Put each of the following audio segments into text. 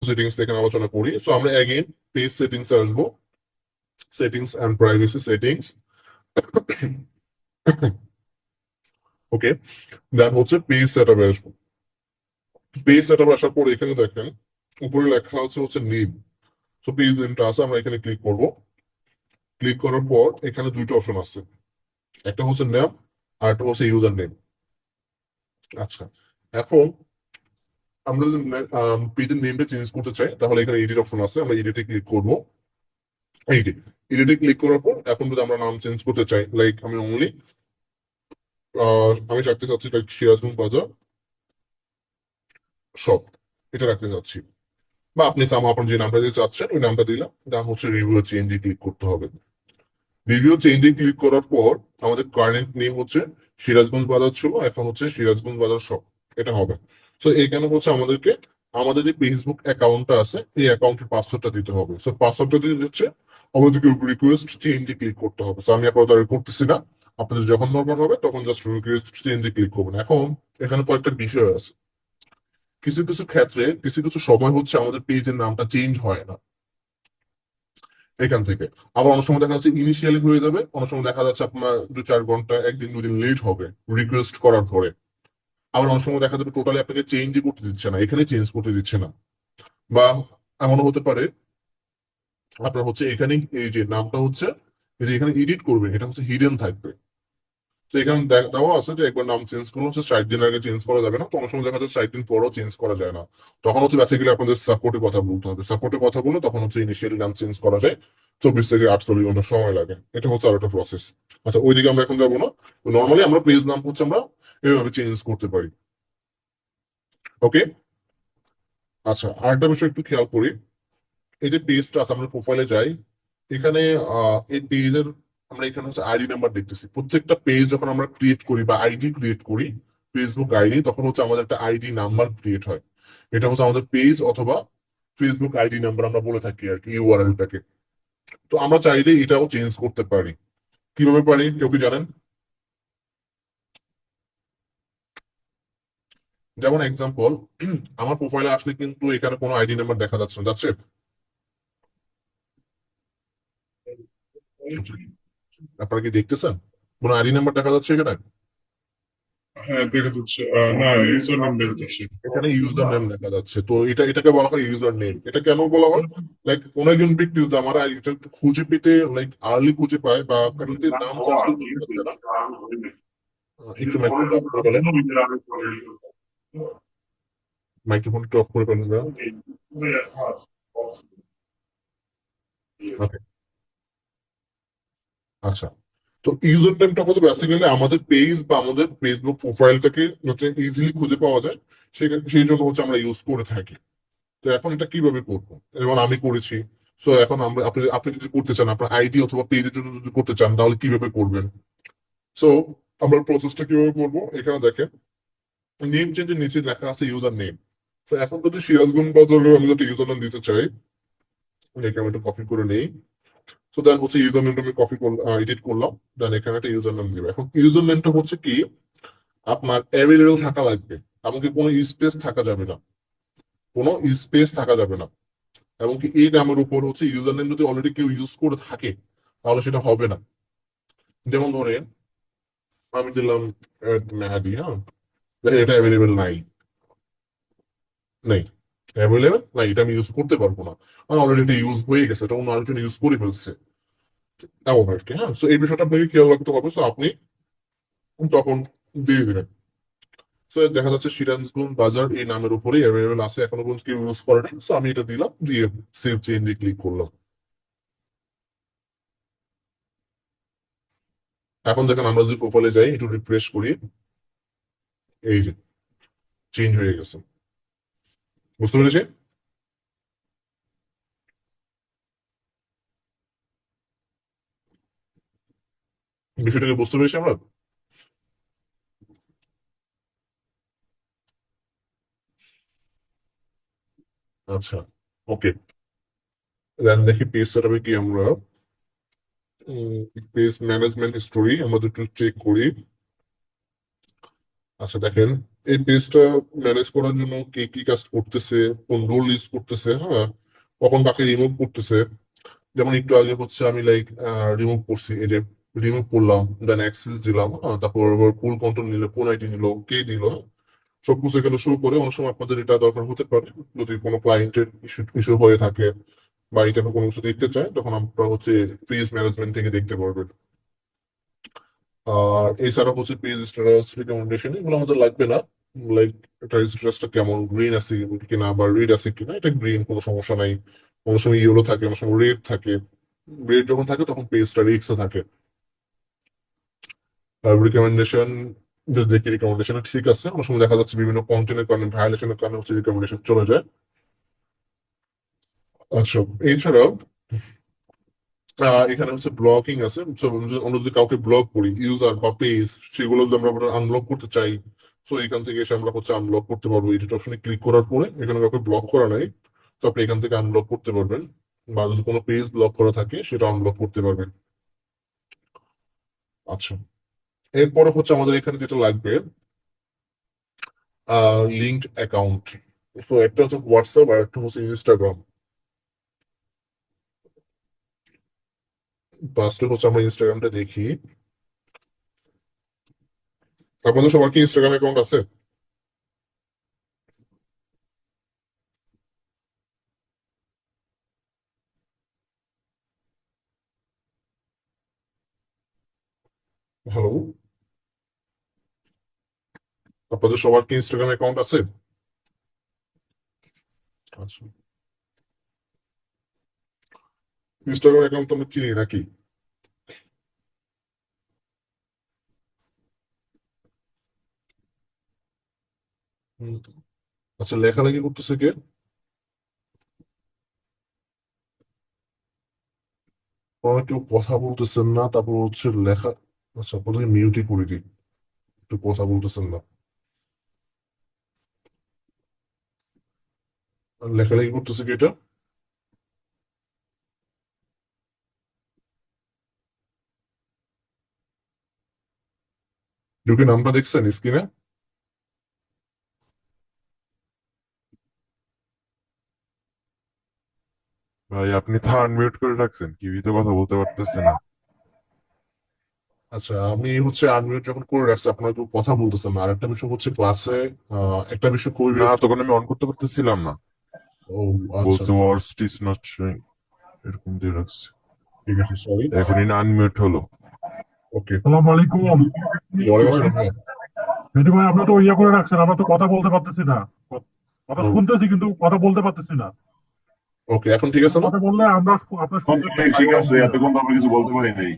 Settings থেকে আলোচনা করি। সো আমরা অ্যাগেন পেজ সেটিংস আসবো, settings and privacy settings. Okay, then হচ্ছে পেজ সেটআপে আসবো। পেজ সেটআপে আসার পর এখানে দেখেন উপরে লেখা হচ্ছে নেম। সো পেজ নেমটা আছে, আমরা এখানে ক্লিক করব। ক্লিক করার পর এখানে দুইটা অপশন আছে, একটা হচ্ছে নেম আর একটা হচ্ছে ইউজার নেম। আচ্ছা, এখন আমরা যদি পেজের নেমটা চেঞ্জ করতে চাই তাহলে এখানে এডিট অপশন আছে, আমরা এডিটে ক্লিক করবো। এডিট, এডিটে ক্লিক করার পর এখন যদি আমরা নাম চেঞ্জ করতে চাই, লাইক আমি অনলি আমি রাখতে চাচ্ছি লাইক সিরাজগঞ্জ বাজার শপ, এটা রাখতে চাচ্ছি। বা আপনি আপনার যে নামটা দিতে চাচ্ছেন ওই নামটা দিলাম, দাম হচ্ছে রিভিউ চেঞ্জে ক্লিক করতে হবে। রিভিউ চেঞ্জে ক্লিক করার পর আমাদের কারেন্ট নেম হচ্ছে সিরাজগঞ্জ বাজার ছিল, এখন হচ্ছে সিরাজগঞ্জ বাজার শপ, এটা হবে। তো এখানে হচ্ছে আমাদেরকে আমাদের যে ফেসবুক অ্যাকাউন্টটা আছে এই অ্যাকাউন্টের পাসওয়ার্ডটা দিতে হবে। সো পাসওয়ার্ডটা দিতে হচ্ছে আমাদেরকে রিকোয়েস্ট চেঞ্জে ক্লিক করতে হবে। সো আমি আপাতত করতেছি না, আপনাদের যখন দরকার হবে তখন জাস্ট রিকোয়েস্ট চেঞ্জে ক্লিক করবেন। এখন এখানে কয়েকটা বিষয় আছে, কিছু কিছু ক্ষেত্রে কিছু কিছু সময় হচ্ছে আমাদের পেজের নামটা চেঞ্জ হয় না এখান থেকে। আবার অনেক সময় দেখা যাচ্ছে ইনিশিয়ালি হয়ে যাবে, অনেক সময় দেখা যাচ্ছে আপনার 2-4 ঘন্টা, একদিন দুদিন লেট হবে রিকোয়েস্ট করার পরে। আবার অনেক সময় দেখা যাবে টোটালি আপনাকে চেঞ্জই করতে দিচ্ছে না, এখানে চেঞ্জ করতে দিচ্ছে না। বা এমনও হতে পারে আপনার হচ্ছে এখানে এই যে নামটা হচ্ছে এই যে এখানে এডিট করবেন এটা হচ্ছে হিডেন থাকবে। তো এখানে দেওয়া আছে যে একবার নাম চেঞ্জ করলে হচ্ছে 60 দিন আগে চেঞ্জ করা যাবে না, তো অনেক সময় দেখা যাচ্ছে 60 দিন পরও চেঞ্জ করা যায় না। তখন হচ্ছে বেসিক্যালি আপনাদের সাপোর্টে কথা বলতে হবে, সাপোর্টে কথা বলে তখন হচ্ছে ইনিশিয়ালি নাম চেঞ্জ করা যায়। 24 থেকে 48 ঘন্টা সময় লাগে, এটা হচ্ছে আর একটা প্রসেস। আচ্ছা, ওইদিকে আমরা এখন যাবো না। নর্মালি আমরা পেজ নাম হচ্ছে আমরা এইভাবে চেঞ্জ করতে পারি। ওকে, আচ্ছা আরেকটা বিষয় একটু খেয়াল করি। এই যে পেজটা আছে, আমরা প্রোফাইলে যাই, এখানে এই পেজের আমরা এখানে হচ্ছে আইডি নাম্বার দেখতেছি। প্রত্যেকটা পেজ যখন আমরা ক্রিয়েট করি বা আইডি ক্রিয়েট করি, ফেসবুক আইডি, তখন হচ্ছে আমাদের একটা আইডি নাম্বার ক্রিয়েট হয়। এটা হচ্ছে আমাদের পেজ অথবা ফেসবুক আইডি নাম্বার আমরা বলে থাকি আর কি, ইউআরএলটাকে। তো আমরা চাইলে এটাও চেঞ্জ করতে পারি। কিভাবে পারি কেউ কি জানেন? যেমন এক্সাম্পল, আমার প্রোফাইলে আসলে কিন্তু এখানে কোনো আইডি নাম্বার দেখা যাচ্ছে না, যাচ্ছে? আপনারা কি দেখতেছেন কোনো আইডি নাম্বার দেখা যাচ্ছে এখানে? হ্যাঁ, দেখা যাচ্ছে। না, ইউজার নেম দেখা যাচ্ছে। এখানে ইউজার নেম দেখা যাচ্ছে, তো এটাকে বলা হয় ইউজার নেম। এটা কেন বলা হয়? লাইক কোন একজন ব্যক্তি যদি আমার এটা একটু খুঁজে পেতে লাইক আর্লি খুঁজে পায় বা কারোর নাম সার্চ করে করতে পারছে না, একটু মাইক্রোফোনটা অফ করে ফেলেন, মাইক্রোফোন একটু অফ করে ফেলেন না। ওকে, আচ্ছা। তো ইউজার নেমটা হচ্ছে বেসিক্যালি আমাদের পেজ বা আমাদের ফেসবুক প্রোফাইলটাকে যাতে ইজিলি খুঁজে পাওয়া যায় সেই জন্য হচ্ছে আমরা ইউজ করে থাকি। তো এখন এটা কিভাবে করবো, যেমন আমি করেছি। সো এখন আমরা আপনি আপনি যদি করতে চান আপনার আইডি অথবা পেজের জন্য যদি করতে চান তাহলে কিভাবে করবেন? সো আমরা প্রসেসটা কিভাবে করবো, এখানে দেখেন নেম চেঞ্জের নিচে লেখা আছে ইউজার নেম। তো এখন যদি সিরাজগঞ্জ বাজারের আমি যদি ইউজার নেম দিতে চাই, এখানে আমি একটু কপি করে নেই। তো দেন হচ্ছে ইউজার নেমটা আমি কপি করলাম, এডিট করলাম, দেন এখানে একটা ইউজার নেম দিবে। এখন ইউজার নেমটা হচ্ছে কি আপনার অ্যাভেলেবল থাকা লাগবে, এমনকি কোনো স্পেস থাকা যাবে না, কোনো স্পেস থাকা যাবে না। এমনকি এই নামের উপর হচ্ছে ইউজার নেম যদি অলরেডি কেউ ইউজ করে থাকে তাহলে সেটা হবে না। যেমন ধরেন আমি দিলাম মেহাদি, হ্যাঁ, দেখেন এটা অ্যাভেলেবেল নাই, নেই, অ্যাভেলেবেল নাই, এটা আমি ইউজ করতে পারবো না, কারণ অলরেডি এটা ইউজ হয়ে গেছে, এটা অন্য আরেকজন ইউজ করে ফেলছে, এমন আর কি। হ্যাঁ, তো এই বিষয়টা আপনাকে খেয়াল রাখতে হবে। তো আপনি তখন দিয়ে দিবেন। তো দেখা যাচ্ছে সিরাজগঞ্জ বাজার এই নামের উপরেই অ্যাভেলেবেল আছে, এখনো পর্যন্ত কেউ ইউজ করেনি। তো আমি এটা দিলাম, দিয়ে সেভ চেঞ্জে ক্লিক করলাম। এখন দেখেন আমরা যদি প্রোফাইলে যাই একটু রিফ্রেশ করি, এই যে চেঞ্জ হয়ে গেছে। বুঝতে পেরেছি? বিষয়টাকে বুঝতে পেরেছি আমরা। আচ্ছা, ওকে, দেন দেখি পেজ সেটআপে কি আমরা পেজ ম্যানেজমেন্ট স্টোরি আমাদের একটু চেক করি। আচ্ছা দেখেন, এই পেজটা ম্যানেজ করার জন্য কে কি কাজ করতেছে, কোন রোল ইউজ করতেছে, হ্যাঁ, কখন তাকে রিমুভ করতেছে। যেমন একটু আগে হচ্ছে আমি লাইক রিমুভ করছি, এই যে রিমুভ করলাম, দেন অ্যাক্সেস দিলাম, হ্যাঁ, তারপর ফুল কন্ট্রোল নিল, কোন আইডি নিল, কে দিল, হ্যাঁ, সবকিছু এখানে শুরু করে। অনেক সময় আপনাদের এটা দরকার হতে পারে যদি কোনো ক্লায়েন্টের ইস্যু ইস্যু হয়ে থাকে বা এটা কোনো কিছু দেখতে চায়, তখন আপনারা হচ্ছে পেজ ম্যানেজমেন্ট থেকে দেখতে পারবেন। আর এছাড়া হচ্ছে পেজ স্ট্যাটাস রিকমেন্ডেশন, এগুলো আমাদের লাগবে না। লাইক এটা স্ট্যাটাসটা কেমন, গ্রিন আছে কিনা বা রেড আছে কিনা, এটা গ্রিন, কোনো সমস্যা নাই। অনেক সময় ইয়েলো থাকে, অনেক সময় রেড থাকে। রেড যখন থাকে তখন পেজটা রিক্সে থাকে। রিকমেন্ডেশন যদি দেখি রিকমেন্ডেশন ঠিক আছে, অনেক সময় দেখা যাচ্ছে বিভিন্ন কন্টেন্টের কারণে, ভায়োলেশনের কারণে হচ্ছে রিকমেন্ডেশন চলে যায়। আচ্ছা, এছাড়াও এখানে হচ্ছে ব্লকিং আছে। So, আমরা যদি কাউকে ব্লক করি, ইউজার বা পেজ, সেগুলো যদি আমরা আনব্লক করতে চাই, তো এখান থেকে এসে আমরা হচ্ছে আনব্লক করতে পারবো। এডিট অপশনে ক্লিক করার পরে এখানে কাউকে ব্লক করা নাই, তো আপনি এখান থেকে আনব্লক করতে পারবেন। বা যদি কোনো পেজ ব্লক করা থাকে সেটা আনব্লক করতে পারবেন। আচ্ছা, এরপরে হচ্ছে আমাদের এখানে যেটা লাগবে, লিঙ্কড অ্যাকাউন্ট। তো একটা হচ্ছে হোয়াটসঅ্যাপ আর একটা হচ্ছে ইনস্টাগ্রাম। ফার্স্টে হচ্ছে আমরা ইনস্টাগ্রামটা দেখি। আপনাদের সবার কি ইনস্টাগ্রাম অ্যাকাউন্ট আছে? হ্যালো, আপনাদের সবার কি ইনস্টাগ্রাম অ্যাকাউন্ট আছে? আচ্ছা, ইনস্টাগ্রাম অ্যাকাউন্ট তো আমরা চিনি নাকি? হুম, আচ্ছা, লেখালেখি করতেছে কে? আমার কেউ কথা বলতেছেন না, তারপর হচ্ছে লেখা। আচ্ছা, প্রথমে মিউটই করে দিই, একটু কথা বলতেছেন না। আর লেখালেখি করতেছে কি এটা? ঢুকে নামটা দেখছেন স্ক্রিনে? ভাই আপনি তো আনমিউট করে রাখছেন, কিউই তো কথা বলতে পারতেছে না। আচ্ছা, আমি হচ্ছে আনমিউট যখন করে রাখছি, আপনার কেউ কথা বলতেছেন না। আর একটা বিষয় হচ্ছে ক্লাসে একটা বিষয় খুবই না, বিরক্ত। তখন আমি অন করতে পারতেছিলাম না। ও আচ্ছা, বলছে ওয়ার্স ইজ নট শোয়িং, এরকম দিয়ে রাখছে। ঠিক আছে, সরি। এখনই না আনমিউট হলো। ওকে। সালাম আলাইকুম। ওয়ালাইকুম আসসালাম ভাইয়া। মেহেদি ভাই, আপনি তো ইয়ে করে রাখছেন, আমরা তো কথা বলতে পারতেছি না। কথা ও, শুনতেছি কিন্তু কথা বলতে পারতেছি না। ওকে, এখন ঠিক আছে না? কথা বললে আমরা আপনার শুনতেছি না, তাই ঠিক অন আছে, করে এতক্ষণ তো আমরা কিছু বলতে পারি নাই।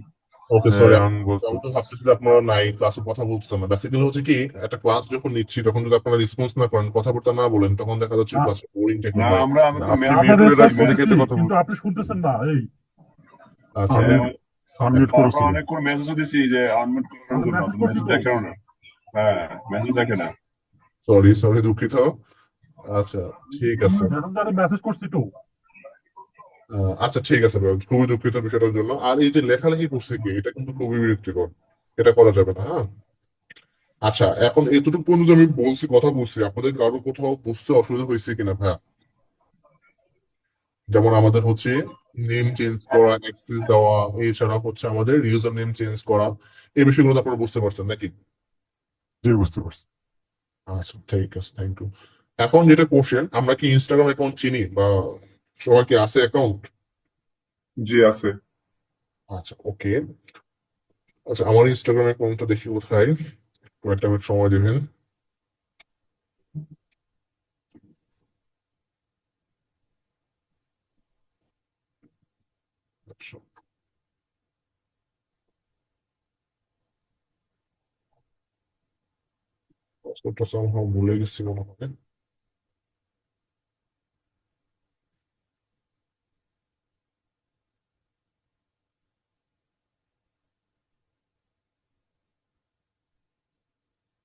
ওকে, হ্যাঁ, সরি। অন বলতে আমি তো পারতেছি। ভাবতেছি যে আপনারা নাই, ক্লাসে কথা বলতেছেন না। বেসিক্যালি হচ্ছে কি, একটা ক্লাস যখন নিচ্ছি তখন যদি আপনারা রেসপন্স না করেন, কথাবার্তা না বলেন, তখন দেখা যাচ্ছে আ- ক্লাসটা বোরিং টাইপের না, হয়। আমি না, তো আপনি মেসেজ মিউট আমরা করে রেসপন্স রাখছেন দেখে করতেছি তো কথা কিন্তু বলতে। আপনি শুনতেছেন না। এই আচ্ছা, আনমিউট আনমিউট আমরা করেছি। অনেক করে মেসেজও দিছি যে আনমিউট করার আমরা জন্য, মেসেজ তো করছি মেসেজ তো। দেখেও না। হ্যাঁ, মেসেজ দেখে না। সরি সরি, দুঃখিত। আচ্ছা, ঠিক আছে। মেসেঞ্জারে মেসেজ করছি তো। আচ্ছা, ঠিক আছে ভাই, খুবই দুঃখিত বিষয়টার জন্য। আর এই যে লেখালেখি করছে কি, এটা কিন্তু খুবই বিরক্তিকর। এটা করা যাবে না, হ্যাঁ। আচ্ছা, এখন এতটুকু পর্যন্ত আমি বলছি, কথা বলছি, আপনাদের কারো কোথাও বুঝতে অসুবিধা হয়েছে কিনা ভাইয়া? যেমন আমাদের হচ্ছে নেম চেঞ্জ করা, অ্যাক্সেস দেওয়া, এছাড়া হচ্ছে আমাদের ইউজার নেম চেঞ্জ করা, এই বিষয়গুলো তো আপনারা বুঝতে পারছেন নাকি? জি, বুঝতে পারছি। আচ্ছা, ঠিক আছে, থ্যাংক ইউ। এখন যেটা কোশ্চেন, আমরা কি ইনস্টাগ্রাম অ্যাকাউন্ট চিনি বা সবার কি আছে অ্যাকাউন্ট? জি আছে। আচ্ছা, ওকে। আচ্ছা, আমার ইনস্টাগ্রাম অ্যাকাউন্টটা দেখি কোথায়, একটু একটা মিনিট সময় দিবেন। আচ্ছা, পাসওয়ার্ডটা somehow ভুলে গেছি মনে হয়।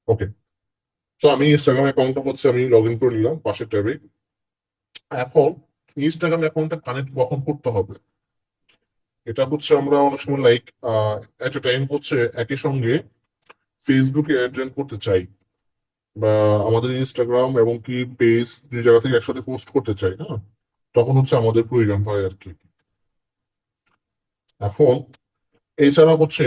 ওকে, তো আমি ইনস্টাগ্রাম অ্যাকাউন্টটা হচ্ছে আমি লগ ইন করে নিলাম পাশের ট্যাবে। এখন ইনস্টাগ্রাম অ্যাকাউন্টটা কানেক্ট কখন করতে হবে, এটা হচ্ছে আমরা অনেক সময় লাইক এট এ টাইম হচ্ছে একই সঙ্গে ফেসবুকে অ্যাড জয়েন করতে চাই। বা আমাদের ইনস্টাগ্রাম এবং কি পেজ দুই জায়গা থেকে একসাথে পোস্ট করতে চাই, না, তখন হচ্ছে আমাদের প্রয়োজন হয় আর কি। এখন এছাড়া হচ্ছে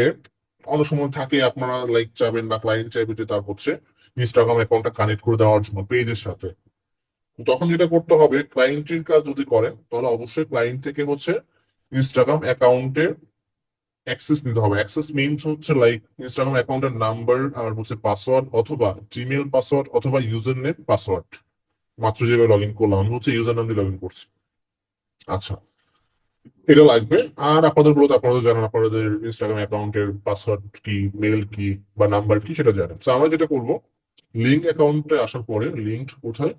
অনেক সময় থাকে আপনারা লাইক চাবেন বা ক্লায়েন্ট চাইবে যে তার হচ্ছে ইনস্টাগ্রাম অ্যাকাউন্টটা কানেক্ট করে দেওয়ার জন্য পেজের সাথে। তখন যেটা করতে হবে, ক্লায়েন্টের কাজ যদি করেন তাহলে অবশ্যই ক্লায়েন্ট থেকে হচ্ছে ইনস্টাগ্রাম অ্যাকাউন্টে অ্যাক্সেস নিতে হবে। অ্যাক্সেস মিনস হচ্ছে লাইক ইনস্টাগ্রাম অ্যাকাউন্টের নাম্বার আর হচ্ছে পাসওয়ার্ড, অথবা জিমেল পাসওয়ার্ড, অথবা ইউজার নেম পাসওয়ার্ড। মাত্র যেভাবে লগ ইন করলাম, আমি হচ্ছে ইউজার নাম দিয়ে লগ ইন করছি। আচ্ছা, এটা লাগবে। আর আপনাদের বলতে আপনারা জানেন আপনাদের ইনস্টাগ্রাম অ্যাকাউন্টের পাসওয়ার্ড কি, মেল কি, বা নাম্বার কি সেটা জানেন। তো আমরা যেটা করবো, লিঙ্ক অ্যাকাউন্টে আসার পরে, লিঙ্ক কোথায়,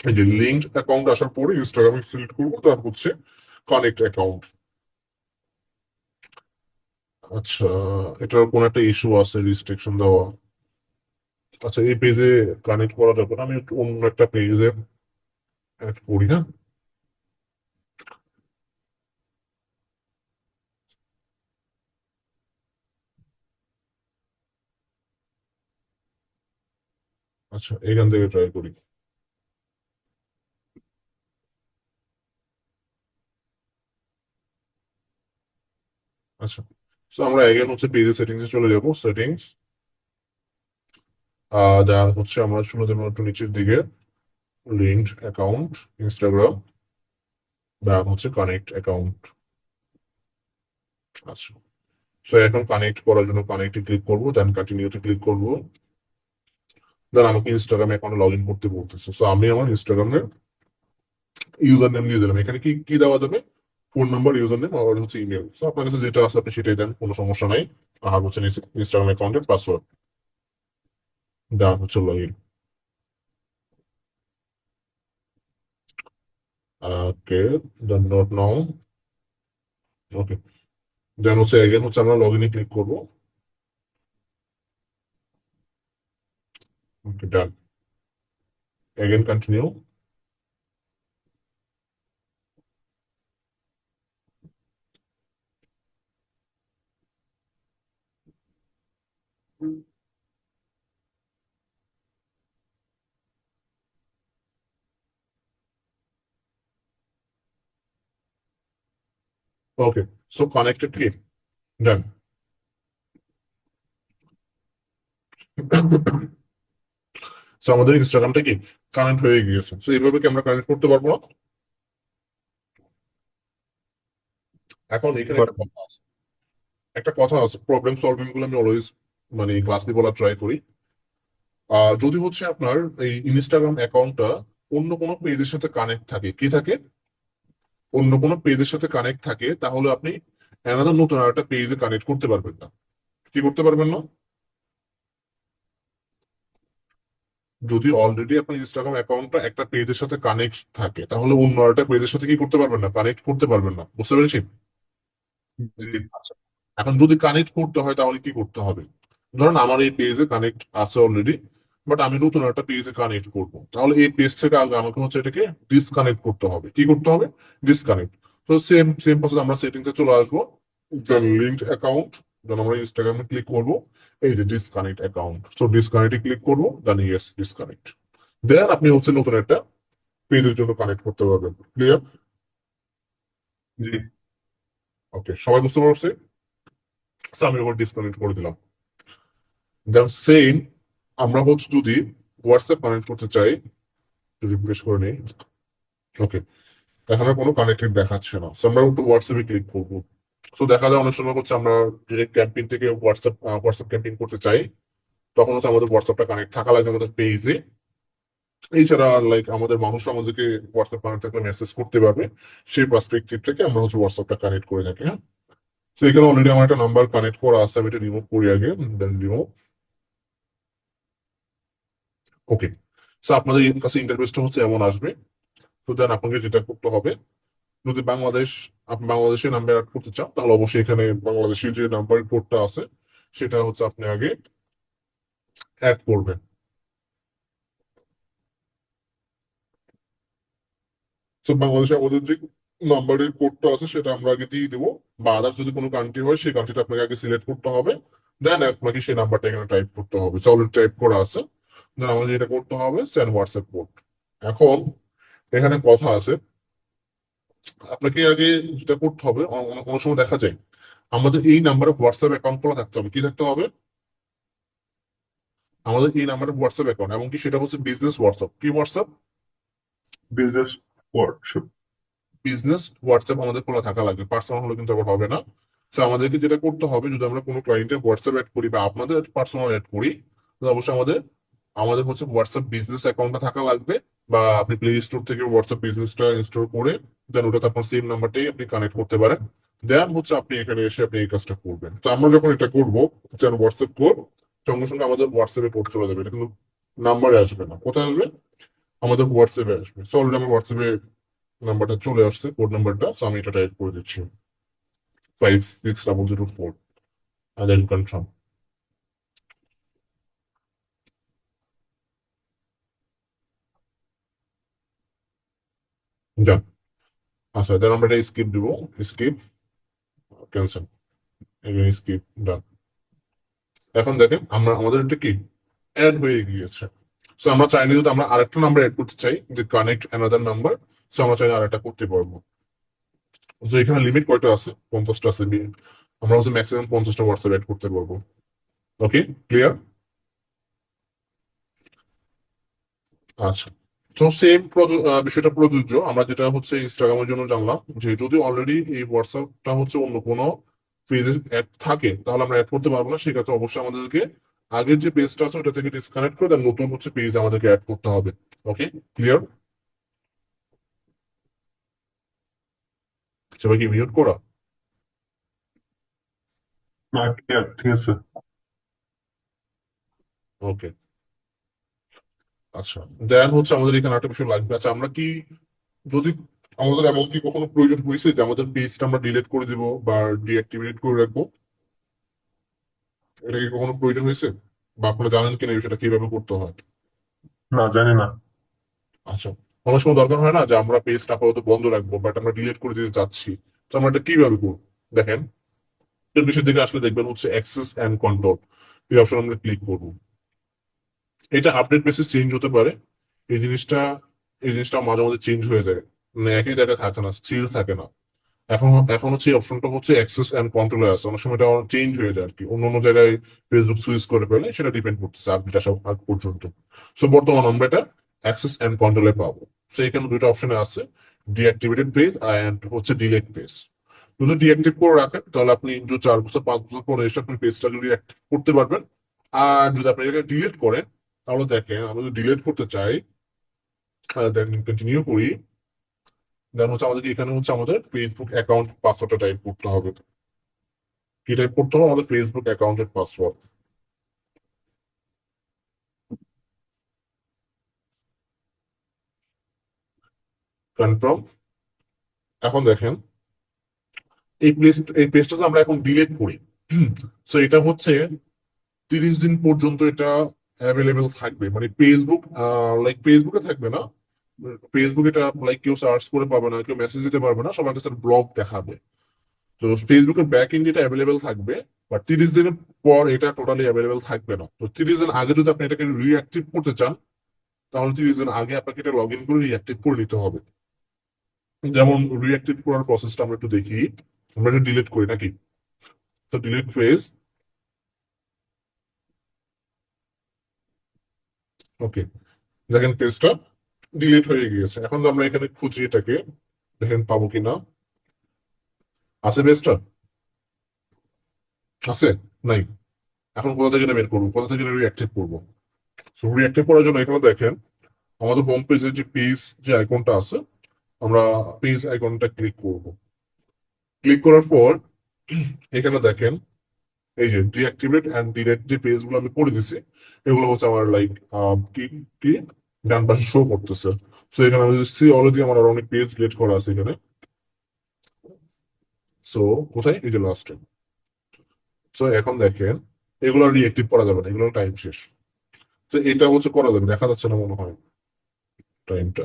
এই যে লিঙ্ক অ্যাকাউন্ট আসার পরে ইনস্টাগ্রামে সিলেক্ট করবো, তার হচ্ছে কানেক্ট অ্যাকাউন্ট। আচ্ছা, এটার কোন একটা ইস্যু আছে রিস্ট্রিকশন দেওয়া। আচ্ছা, এই পেজে কানেক্ট করা যাবে না, আমি একটু অন্য একটা পেজে অ্যাড করি, না। আচ্ছা, এখান থেকে ট্রাই করি। আচ্ছা, তো আমরা এগেন হচ্ছে পেজের সেটিংসে চলে যাব। সেটিংস, দেন হচ্ছে আমরা চলে যাবো একটু নিচের দিকে, লিঙ্কড অ্যাকাউন্ট ইনস্টাগ্রাম, দেন হচ্ছে কানেক্ট অ্যাকাউন্ট। আচ্ছা, তো এখন কানেক্ট করার জন্য কানেক্টে ক্লিক করবো, দেন কন্টিনিউতে ক্লিক করবো। দেন আমাকে ইনস্টাগ্রাম অ্যাকাউন্টে লগ ইন করতে বলতেছে। তো আমি আমার ইনস্টাগ্রামের ইউজার নেম দিয়ে দিলাম। এখানে কি কি দেওয়া যাবে? ফোন নাম্বার, ইউজার নেম, আর হচ্ছে ইমেল। তো আপনার কাছে যেটা আছে আপনি সেটাই দেন, কোনো সমস্যা নাই। আর হচ্ছে ইনস্টাগ্রাম অ্যাকাউন্টের পাসওয়ার্ড, দেন হচ্ছে log in. Okay, then not now. Okay, then হচ্ছে এগেন হচ্ছে আমরা লগ ইনে ক্লিক করবো। Okay, done. Again continue. Okay, so connected কি, ডান। সো আমাদের ইনস্টাগ্রামটা কি কানেক্ট হয়ে গিয়েছে। তো এইভাবে কি আমরা কানেক্ট করতে পারবো না? এখন এখানে একটা কথা আছে, প্রবলেম সলভিং গুলো আমি অলওয়েজ মানে ক্লাসে বলা ট্রাই করি। যদি হচ্ছে আপনার এই ইনস্টাগ্রাম অ্যাকাউন্টটা অন্য কোনো পেজের সাথে কানেক্ট থাকে, কি থাকে, অন্য কোনো পেজের সাথে কানেক্ট থাকে, তাহলে আপনি অ্যানাদার নতুন আর একটা পেজে কানেক্ট করতে পারবেন না। কি করতে পারবেন না? যদি অলরেডি আপনার ইনস্টাগ্রাম অ্যাকাউন্টটা একটা পেজের সাথে কানেক্ট থাকে, তাহলে অন্য একটা পেজের সাথে কি করতে পারবেন না, কানেক্ট করতে পারবেন না। বুঝতে পেরেছি? জি। আচ্ছা, এখন যদি কানেক্ট করতে হয় তাহলে কি করতে হবে? ধরেন আমার এই পেজে কানেক্ট আছে অলরেডি, বাট আমি নতুন একটা পেজে কানেক্ট করব, তাহলে এই পেজ থেকে আগে আমাকে হচ্ছে এটাকে ডিসকানেক্ট করতে হবে। কি করতে হবে? ডিসকানেক্ট। তো সেম সেম প্রসেস, আমরা সেটিংসে চলে আসবো, দেন লিঙ্কড অ্যাকাউন্ট, দেন আমরা ইনস্টাগ্রামে ক্লিক করবো, এই যে ডিসকানেক্ট অ্যাকাউন্ট, তো ডিসকানেক্টে ক্লিক করবো, দেন ইয়েস ডিসকানেক্ট। দেন আপনি হচ্ছে নতুন একটা পেজের জন্য কানেক্ট করতে পারবেন। ক্লিয়ার? জি। ওকে, সবাই বুঝতে পারছে? So, আমি এবার ডিসকানেক্ট করে দিলাম। দেন সেম আমরা হচ্ছে যদি হোয়াটসঅ্যাপ কানেক্ট করতে চাই, রিফ্রেশ করে নিই। ওকে, এখানে কোনো কানেক্টেড দেখাচ্ছে না। So, আমরা একটু হোয়াটসঅ্যাপে ক্লিক করবো। তো দেখা যায় অনেক সময় হচ্ছে আমরা ডিরেক্ট ক্যাম্পেইন থেকে হোয়াটসঅ্যাপ ক্যাম্পেইন করতে চাই, তখন হচ্ছে আমাদের হোয়াটসঅ্যাপটা কানেক্ট থাকা লাগে আমাদের পেজে। এছাড়া লাইক আমাদের মানুষ আমাদেরকে হোয়াটসঅ্যাপ কানেক্ট থাকলে মেসেজ করতে পারবে, সেই পার্সপেক্টিভ থেকে আমরা হচ্ছে হোয়াটসঅ্যাপটা কানেক্ট করে থাকি। হ্যাঁ, তো এখানে অলরেডি আমার একটা নাম্বার কানেক্ট করা আছে, আমি এটা রিমুভ করি আগে, দেন রিমুভ। ওকে, তো আপনাদের কাছে ইন্টারফেসটা হচ্ছে এমন আসবে। তো দেন আপনাকে যেটা করতে হবে, যদি আপনি বাংলাদেশের নাম্বার অ্যাড করতে চান, তাহলে অবশ্যই এখানে বাংলাদেশের যে নাম্বার কোডটা আছে সেটা হচ্ছে আপনি আগে অ্যাড করবেন। তো বাংলাদেশে আমাদের যে নাম্বারের কোডটা আছে সেটা আমরা আগে দিয়ে দেবো, বা আদার যদি কোনো কান্ট্রি হয় সেই কান্ট্রিটা আপনাকে আগে সিলেক্ট করতে হবে, দেন আপনাকে সেই নাম্বারটা এখানে টাইপ করতে হবে। অলরেডি টাইপ করা আছে। দেন আমাদের এটা করতে হবে সেন্ড হোয়াটসঅ্যাপ কোড। এখন এখানে কথা আছে, আপনাকে আগে যেটা করতে হবে, অনেক সময় দেখা যায় আমাদের এই নাম্বারে হোয়াটসঅ্যাপ অ্যাকাউন্ট খোলা থাকতে হবে। কি থাকতে হবে? আমাদের এই নাম্বারে হোয়াটসঅ্যাপ অ্যাকাউন্ট, এবং কি সেটা হচ্ছে বিজনেস হোয়াটসঅ্যাপ। কি WhatsApp? Business workshop. Business WhatsApp আমাদের খোলা থাকা লাগবে, পার্সোনাল হলে কিন্তু আবার হবে না। তো আমাদেরকে যেটা করতে হবে, যদি আমরা কোনো ক্লায়েন্টের হোয়াটসঅ্যাপ অ্যাড করি বা আপনাদের পার্সোনাল অ্যাড করি, তো অবশ্যই আমাদের আমাদের হচ্ছে হোয়াটসঅ্যাপ বিজনেস অ্যাকাউন্টটা থাকা লাগবে। বা আপনি প্লে স্টোর থেকে হোয়াটসঅ্যাপ বিজনেসটা ইনস্টল করে দেন ওটাতে আপনার সেম নাম্বারটাই আপনি কানেক্ট করতে পারেন। দেন হচ্ছে আপনি এখানে এসে আপনি এই কাজটা করবেন। তো আমরা যখন এটা করবো, যেন হোয়াটসঅ্যাপ কোড সঙ্গে সঙ্গে আমাদের হোয়াটসঅ্যাপে কোড চলে যাবে, এটা কিন্তু নাম্বারে আসবে না। কোথায় আসবে? আমাদের হোয়াটসঅ্যাপে আসবে। সো অলরেডি আমার হোয়াটসঅ্যাপে নাম্বারটা চলে আসছে, কোড নাম্বারটা। সো আমি এটা টাইপ করে দিচ্ছি, 56004, and then confirm. Done. আচ্ছা, দেন আমরা এটা স্কিপ দিব, স্কিপ, ক্যান্সেল, এখানে স্কিপ, ডান। এখন দেখেন আমরা আমাদের এটা কি অ্যাড হয়ে গিয়েছে। সো আমরা চাইলে যদি আমরা আরেকটা নাম্বার অ্যাড করতে চাই, যে কানেক্ট অ্যানাদার নাম্বার, সো আমরা চাইলে আরেকটা করতে পারবো। তো এখানে লিমিট কয়টা আছে? 50টা আছে। আমরা হচ্ছে ম্যাক্সিমাম 50টা হোয়াটসঅ্যাপ অ্যাড করতে পারবো। ওকে, ক্লিয়ার? আচ্ছা, তো সেম বিষয়টা প্রযোজ্য আমরা যেটা হচ্ছে ইনস্টাগ্রামের জন্য জানলাম, যে যদি অলরেডি এই হোয়াটসঅ্যাপটা হচ্ছে অন্য কোনো পেজে অ্যাড থাকে, তাহলে আমরা অ্যাড করতে পারবো না। সেক্ষেত্রে অবশ্যই আমাদেরকে আগের যে পেজটা আছে ওটা থেকে ডিসকানেক্ট করে দেন নতুন হচ্ছে পেজ আমাদেরকে অ্যাড করতে হবে। ওকে, ক্লিয়ার? সবাইকে মিউট করা। না, ক্লিয়ার, ঠিক আছে। ওকে, আচ্ছা, দেন হচ্ছে আমাদের এখানে একটা বিষয় লাগবে। আচ্ছা, আমরা কি যদি আমাদের এমন কি কখনো প্রয়োজন হয়েছে যে আমাদের পেজটা আমরা ডিলিট করে দিব বা ডিঅ্যাক্টিভেট করে রাখবো? এটা কি কখনো প্রয়োজন হয়েছে, বা আপনারা জানেন কিনা এই বিষয়টা কিভাবে করতে হয়? না, জানি না। আচ্ছা, অনেক সময় দরকার হয় না যে আমরা পেজটা আপাতত বন্ধ রাখবো বাট আমরা ডিলিট করে দিতে চাচ্ছি, তো আমরা এটা কিভাবে করবো? দেখেন, এর বিষয় থেকে আসলে দেখবেন হচ্ছে অ্যাক্সেস অ্যান্ড কন্ট্রোল, এই অপশন আমরা ক্লিক করবো। এটা আপডেট বেসিস চেঞ্জ হতে পারে। এই জিনিসটা এই জিনিসটা মাঝে মাঝে চেঞ্জ হয়ে যায়, মানে একই জায়গায় থাকে না, স্থির থাকে না। এখন এখন হচ্ছে এই অপশনটা হচ্ছে অ্যাক্সেস অ্যান্ড কন্ট্রোলে আছে, অনেক সময় এটা চেঞ্জ হয়ে যায় আর কি, অন্য অন্য জায়গায় ফেসবুক সুইচ করে ফেলে, সেটা ডিপেন্ড করতেছে আপডেট আসা আগ পর্যন্ত। সো বর্তমান আমরা এটা অ্যাক্সেস অ্যান্ড কন্ট্রোলে পাবো। তো এখানে দুটো অপশনে আছে, ডিঅ্যাক্টিভেটেড পেজ অ্যান্ড হচ্ছে ডিলেট পেজ। যদি ডিঅ্যাক্টিভ করে রাখেন তাহলে আপনি যদি 4 বছর 5 বছর পরে এসে আপনি পেজটা যদি অ্যাক্টিভ করতে পারবেন। আর যদি আপনি এটাকে ডিলিট করেন, তাহলে দেখেন আমরা যদি ডিলিট করতে চাই, দেন কন্টিনিউ করি, দেন হচ্ছে আমাদের এখানে হচ্ছে আমাদের ফেসবুক অ্যাকাউন্ট পাসওয়ার্ডটা টাইপ করতে হবে। কি টাইপ করতে হবে? আমাদের ফেসবুক অ্যাকাউন্টের পাসওয়ার্ড, কনফার্ম। এখন দেখেন এই পেজটা তো আমরা এখন ডিলিট করি, তো এটা হচ্ছে 30 দিন পর্যন্ত এটা অ্যাভেলেবেল থাকবে, মানে ফেসবুক লাইক ফেসবুকে থাকবে না। ফেসবুক এটা লাইক কেউ সার্চ করে পাবে না, কেউ মেসেজ দিতে পারবে না, সবার কাছে ব্লক দেখাবে। তো ফেসবুকের ব্যাক এন্ড এটা অ্যাভেলেবেল থাকবে, বাট 30 দিনের পর এটা টোটালি অ্যাভেলেবেল থাকবে না। তো 30 দিন আগে যদি আপনি এটাকে রিঅ্যাক্টিভ করতে চান, তাহলে 30 দিন আগে আপনাকে এটা লগ ইন করে রিঅ্যাক্টিভ করে নিতে হবে। যেমন রিঅ্যাক্টিভ করার প্রসেসটা আমরা একটু দেখি। আমরা এটা ডিলিট করি নাকি? তো ডিলিট ফেজ, ওকে, দেখেন পেজটা ডিলিট হয়ে গিয়েছে। এখন আমরা এখানে খুঁজি এটাকে, দেখেন পাবো কিনা। আছে পেজটা? আছে? নাই? এখন কোথা থেকে এটা বের করবো, কোথা থেকে রিঅ্যাক্টিভ করবো? সো রিঅ্যাক্টিভ করার জন্য এখানে দেখেন আমাদের হোম পেজের যে পেজ যে আইকনটা আছে, আমরা পেজ আইকনটা ক্লিক করব। ক্লিক করার পর এখানে দেখেন এই যে ডিঅ্যাক্টিভেট এন্ড ডিলেট যে পেজ গুলো আমি করে দিছি, এগুলো হচ্ছে আমার লাইক কি কি ডান পাশে শো করতেছে। তো এখানে আমি সি অলরেডি আমার আরো অনেক পেজ ডিলিট করা আছে এখানে। সো কোথায়? এই যে লাস্টে। সো এখন দেখেন এগুলো রিঅ্যাক্টিভ করা যাবে না, এগুলো টাইম শেষ। তো এটা হচ্ছে করা যাবে, দেখা যাচ্ছে না মনে হয় টাইমটা।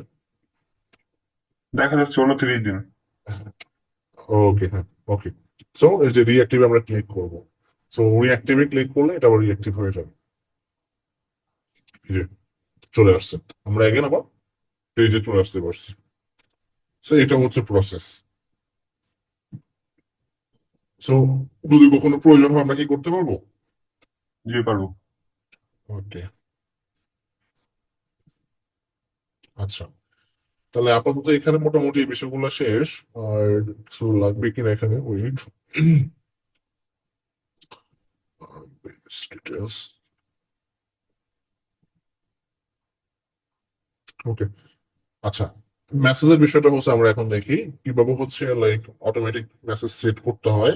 দেখা যাচ্ছে 29 দিন। ওকে, হ্যাঁ, ওকে। সো এই যে রিঅ্যাক্টিভে আমরা ক্লিক করব। সো রিঅ্যাক্টিভে ক্লিক করলে এটা আবার রিঅ্যাক্টিভ হয়ে যাবে। এই যে চলে আসছে, আমরা এগেন আবার পেজে চলে আসতে পারছি। সো এটা হচ্ছে প্রসেস। সো যদি কখনো প্রয়োজন হয় আমরা কি করতে পারবো? জি পারবো। ওকে, আচ্ছা, তাহলে আপাতত এখানে মোটামুটি এই বিষয়গুলো শেষ। আর কিছু লাগবে কিনা এখানে, ওয়েট, ডিটেলস, ওকে, আচ্ছা। মেসেজের বিষয়টা হচ্ছে আমরা এখন দেখি কিভাবে হচ্ছে লাইক অটোমেটিক মেসেজ সেট করতে হয়,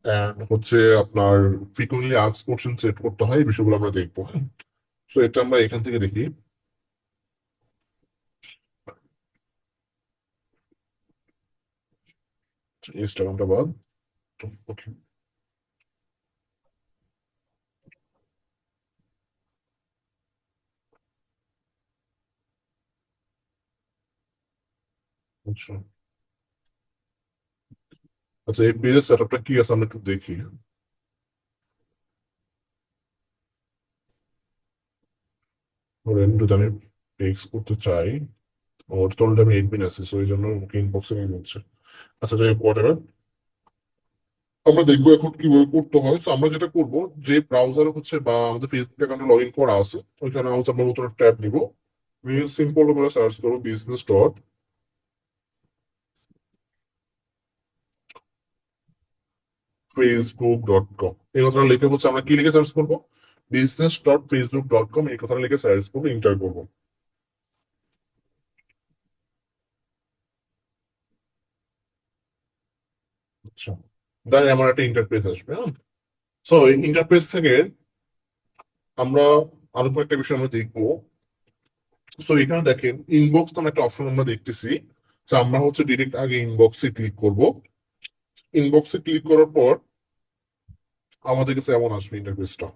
এন্ড হচ্ছে আপনার ফ্রিকোয়েন্টলি আস্ক কোশ্চেন সেট করতে হয়, এই বিষয়গুলো আমরা দেখবো। তো এটা আমরা এখান থেকে দেখি। ইনস্টাগ্রামটা বাদ, ওকে, আচ্ছা, আচ্ছা, এই পেজের সেটআপটা কি আছে আমরা একটু দেখি। ধরেন যদি আমি টেক্সট করতে চাই, ওর তো অলরেডি আমি এডমিন আছি, সো এই জন্য ইনবক্সে নিয়ে নিচ্ছে। আচ্ছা, যাই হোক, whatever। আমরা দেখবো এখন কিভাবে করতে হয়। তো আমরা যেটা করব, যে ব্রাউজারে হচ্ছে বা আমাদের ফেসবুক অ্যাকাউন্টে লগ ইন করা আছে, ওইখানে হচ্ছে আমরা নতুন ট্যাব নিব। সিম্পল করে সার্চ করবো business.facebook.com, এই কথাটা লিখে হচ্ছে আমরা কি লিখে সার্চ করবো? business.facebook.com, এই কথাটা লিখে সার্চ করবো, এন্টার করবো। আচ্ছা, দেন আমার একটা ইন্টারফেস আসবে, হ্যাঁ। সো এই ইন্টারফেস থেকে আমরা আরো কয়েকটা বিষয় আমরা দেখবো। তো এখানে দেখেন ইনবক্স নামে একটা অপশন আমরা দেখতেছি। তো আমরা হচ্ছে ডিরেক্ট আগে ইনবক্সে ক্লিক করব। ইনবক্সে ক্লিক করার পর আমাদের কাছে এমন আসবে ইন্টারফেসটা।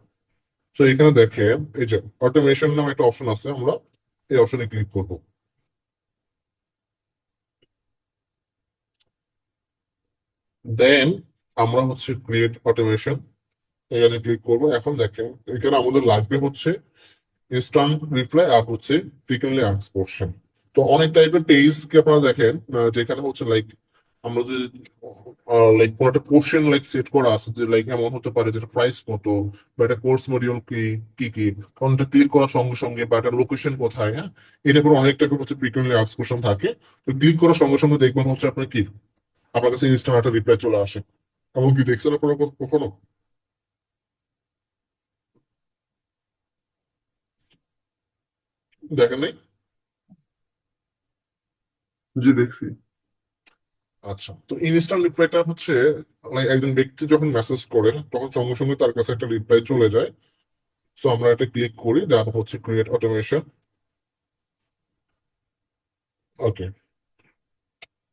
তো এখানে দেখেন এই যে অটোমেশন নামে একটা অপশন আছে, আমরা এই অপশনে ক্লিক করব। দেন আমরা হচ্ছে ক্রিয়েট অটোমেশন, এখানে ক্লিক করব। এখন দেখেন এখানে আমাদের লাগবে হচ্ছে ইনস্ট্যান্ট রিপ্লাই আর হচ্ছে ফ্রিকোয়েন্টলি আস্কড কোশ্চেন। তো অনেক টাইপের পেজ কি আপনারা দেখেন, যেখানে হচ্ছে লাইক আমরা যদি লাইক কোনো একটা কোশ্চেন লাইক সেট করা আছে, যে লাইক এমন হতে পারে যেটা প্রাইস কত, বা একটা কোর্স মডিউল কি, কি কি, কোনটা ক্লিক করার সঙ্গে সঙ্গে, বা একটা লোকেশন কোথায়, হ্যাঁ, এটা করে অনেক টাইপের হচ্ছে ফ্রিকোয়েন্টলি আস্কড কোশ্চেন থাকে। তো ক্লিক করার সঙ্গে সঙ্গে দেখবেন হচ্ছে আপনার কি, আপনার কাছে ইনস্ট্যান্ট একটা রিপ্লাই চলে আসে। এমন কি দেখছেন আপনারা কখনো? দেখেন নাই? জি দেখছি। আচ্ছা, তো ইনস্ট্যান্ট রিপ্লাইটা হচ্ছে like একজন ব্যক্তি যখন মেসেজ করে তখন সঙ্গে সঙ্গে তার কাছে একটা রিপ্লাই চলে যায়। সো আমরা এটা ক্লিক করি, দেন হচ্ছে ক্রিয়েট অটোমেশন, ওকে।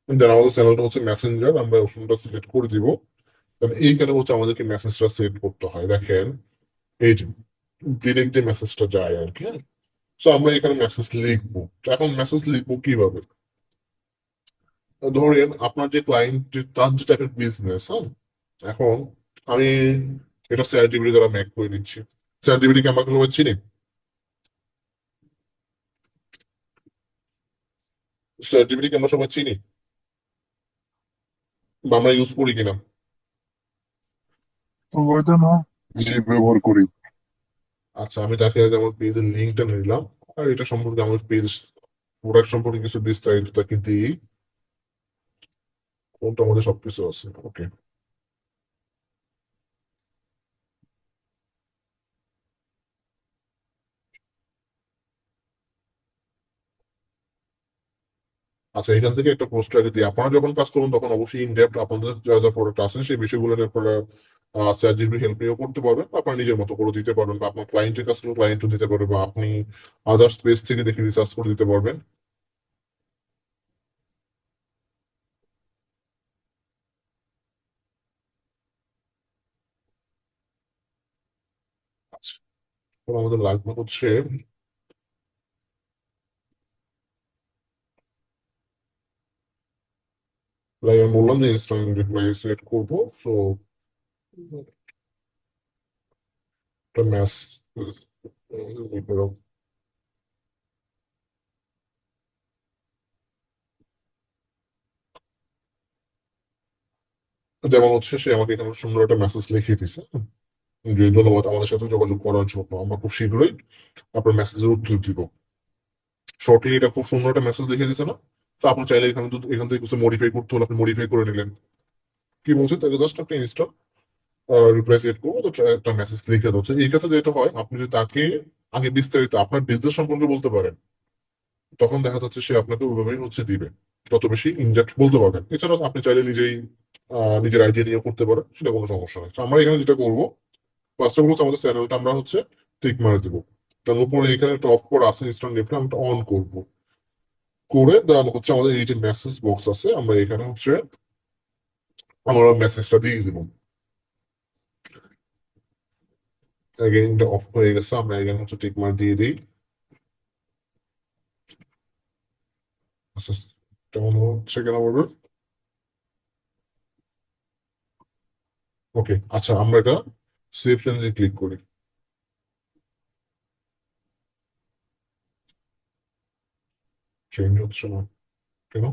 দেন আমাদের চ্যানেলটা হচ্ছে মেসেঞ্জার, আমরা অপশনটা সিলেক্ট করে দিব। দেন এইখানে হচ্ছে আমাদেরকে মেসেজটা সেট করতে হয়, দেখেন এই যে ডিরেক্ট যে মেসেজটা যায় আর কি, হ্যাঁ। সো আমরা এখানে মেসেজ লিখবো। তো এখন মেসেজ লিখবো কিভাবে? ধরেন আপনার যে ক্লায়েন্ট, তার যে টাইপের বিজনেস, হ্যাঁ, এখন আমি এটা চ্যাট জিপিটি দ্বারা ম্যাক করে দিচ্ছি। চ্যাট জিপিটি কে আমরা সবাই চিনি, চ্যাট জিপিটি কে আমরা সবাই চিনি বা আমরা ইউজ করি কিনা। ওইটা না। জি ব্যবহার করি। আচ্ছা, আমি তাকে আগে আমার পেজের লিঙ্কটা নিলাম, আর এটা সম্পর্কে আমার পেজ প্রোডাক্ট সম্পর্কে কিছু বিস্তারিত তাকে দিই, কোনটা আমাদের সবকিছু আছে, ওকে। আচ্ছা, এখান থেকে একটা পোস্ট আগে দিই। আপনারা যখন কাজ করুন তখন অবশ্যই ইন ডেপথ আপনাদের যা যা প্রোডাক্ট আছে সেই বিষয়গুলো নিয়ে আপনারা চ্যাট জিপিটি হেল্প নিয়েও করতে পারবেন, বা আপনার নিজের মতো করে দিতে পারবেন, বা আপনার ক্লায়েন্টের কাছে ক্লায়েন্টও দিতে পারবে, বা আপনি আদার্স পেজ থেকে দেখে রিসার্চ করে দিতে পারবেন। আচ্ছা, তো আমাদের লাগবে হচ্ছে, লাইক আমি বললাম যে ইনস্ট্যান্ট রিপ্লাই সিলেক্ট করবো। সো একটা ম্যাস যেমন হচ্ছে সে আমাকে এখানে সুন্দর একটা মেসেজ লিখে দিছে যে ধন্যবাদ আমাদের সাথে যোগাযোগ করার জন্য, আমরা খুব শীঘ্রই আপনার মেসেজের উত্তর দিব। শর্টলি এটা খুব সুন্দর একটা মেসেজ লিখে দিছে না? তো আপনি চাইলে এখান থেকে কিছু মডিফাই করতে হলে আপনি মডিফাই করে নিলেন। কি বলছে তাকে জাস্ট আপনি ইনস্টল রিপ্লাই সেট করবো, তো একটা মেসেজ লিখে দিচ্ছে। এই ক্ষেত্রে যেটা হয়, আপনি যদি তাকে আগে বিস্তারিত আপনার বিজনেস সম্পর্কে বলতে পারেন, তখন দেখা যাচ্ছে সে আপনাকে ওইভাবেই দিবে। তত বেশি ইনডেপথ বলতে পারবেন। এছাড়াও আপনি চাইলে নিজেই নিজের আইডিয়া নিয়ে করতে পারেন, সেটা কোনো সমস্যা নেই। তো আমরা এখানে যেটা করবো, ফার্স্ট অফ অল আমাদের চ্যানেলটা আমরা টিক মারে দিব। তার উপরে এখানে টপ করে আছে ইনস্ট্যান্ট রিপ্লাই, আমরা অন করব। করে দেন আমাদের এই যে মেসেজ বক্স আছে, আমরা এখানে আমরা মেসেজটা দিয়ে দিব। এগেইন এটা অফ হয়ে গেছে, আমরা এখানে টিক মার দিয়ে দিই। মেসেজটা মনে হচ্ছে কেন বলবেন? ওকে, আচ্ছা আমরা এটা সেভ চেঞ্জে ক্লিক করি। চেঞ্জ হচ্ছে না কেন?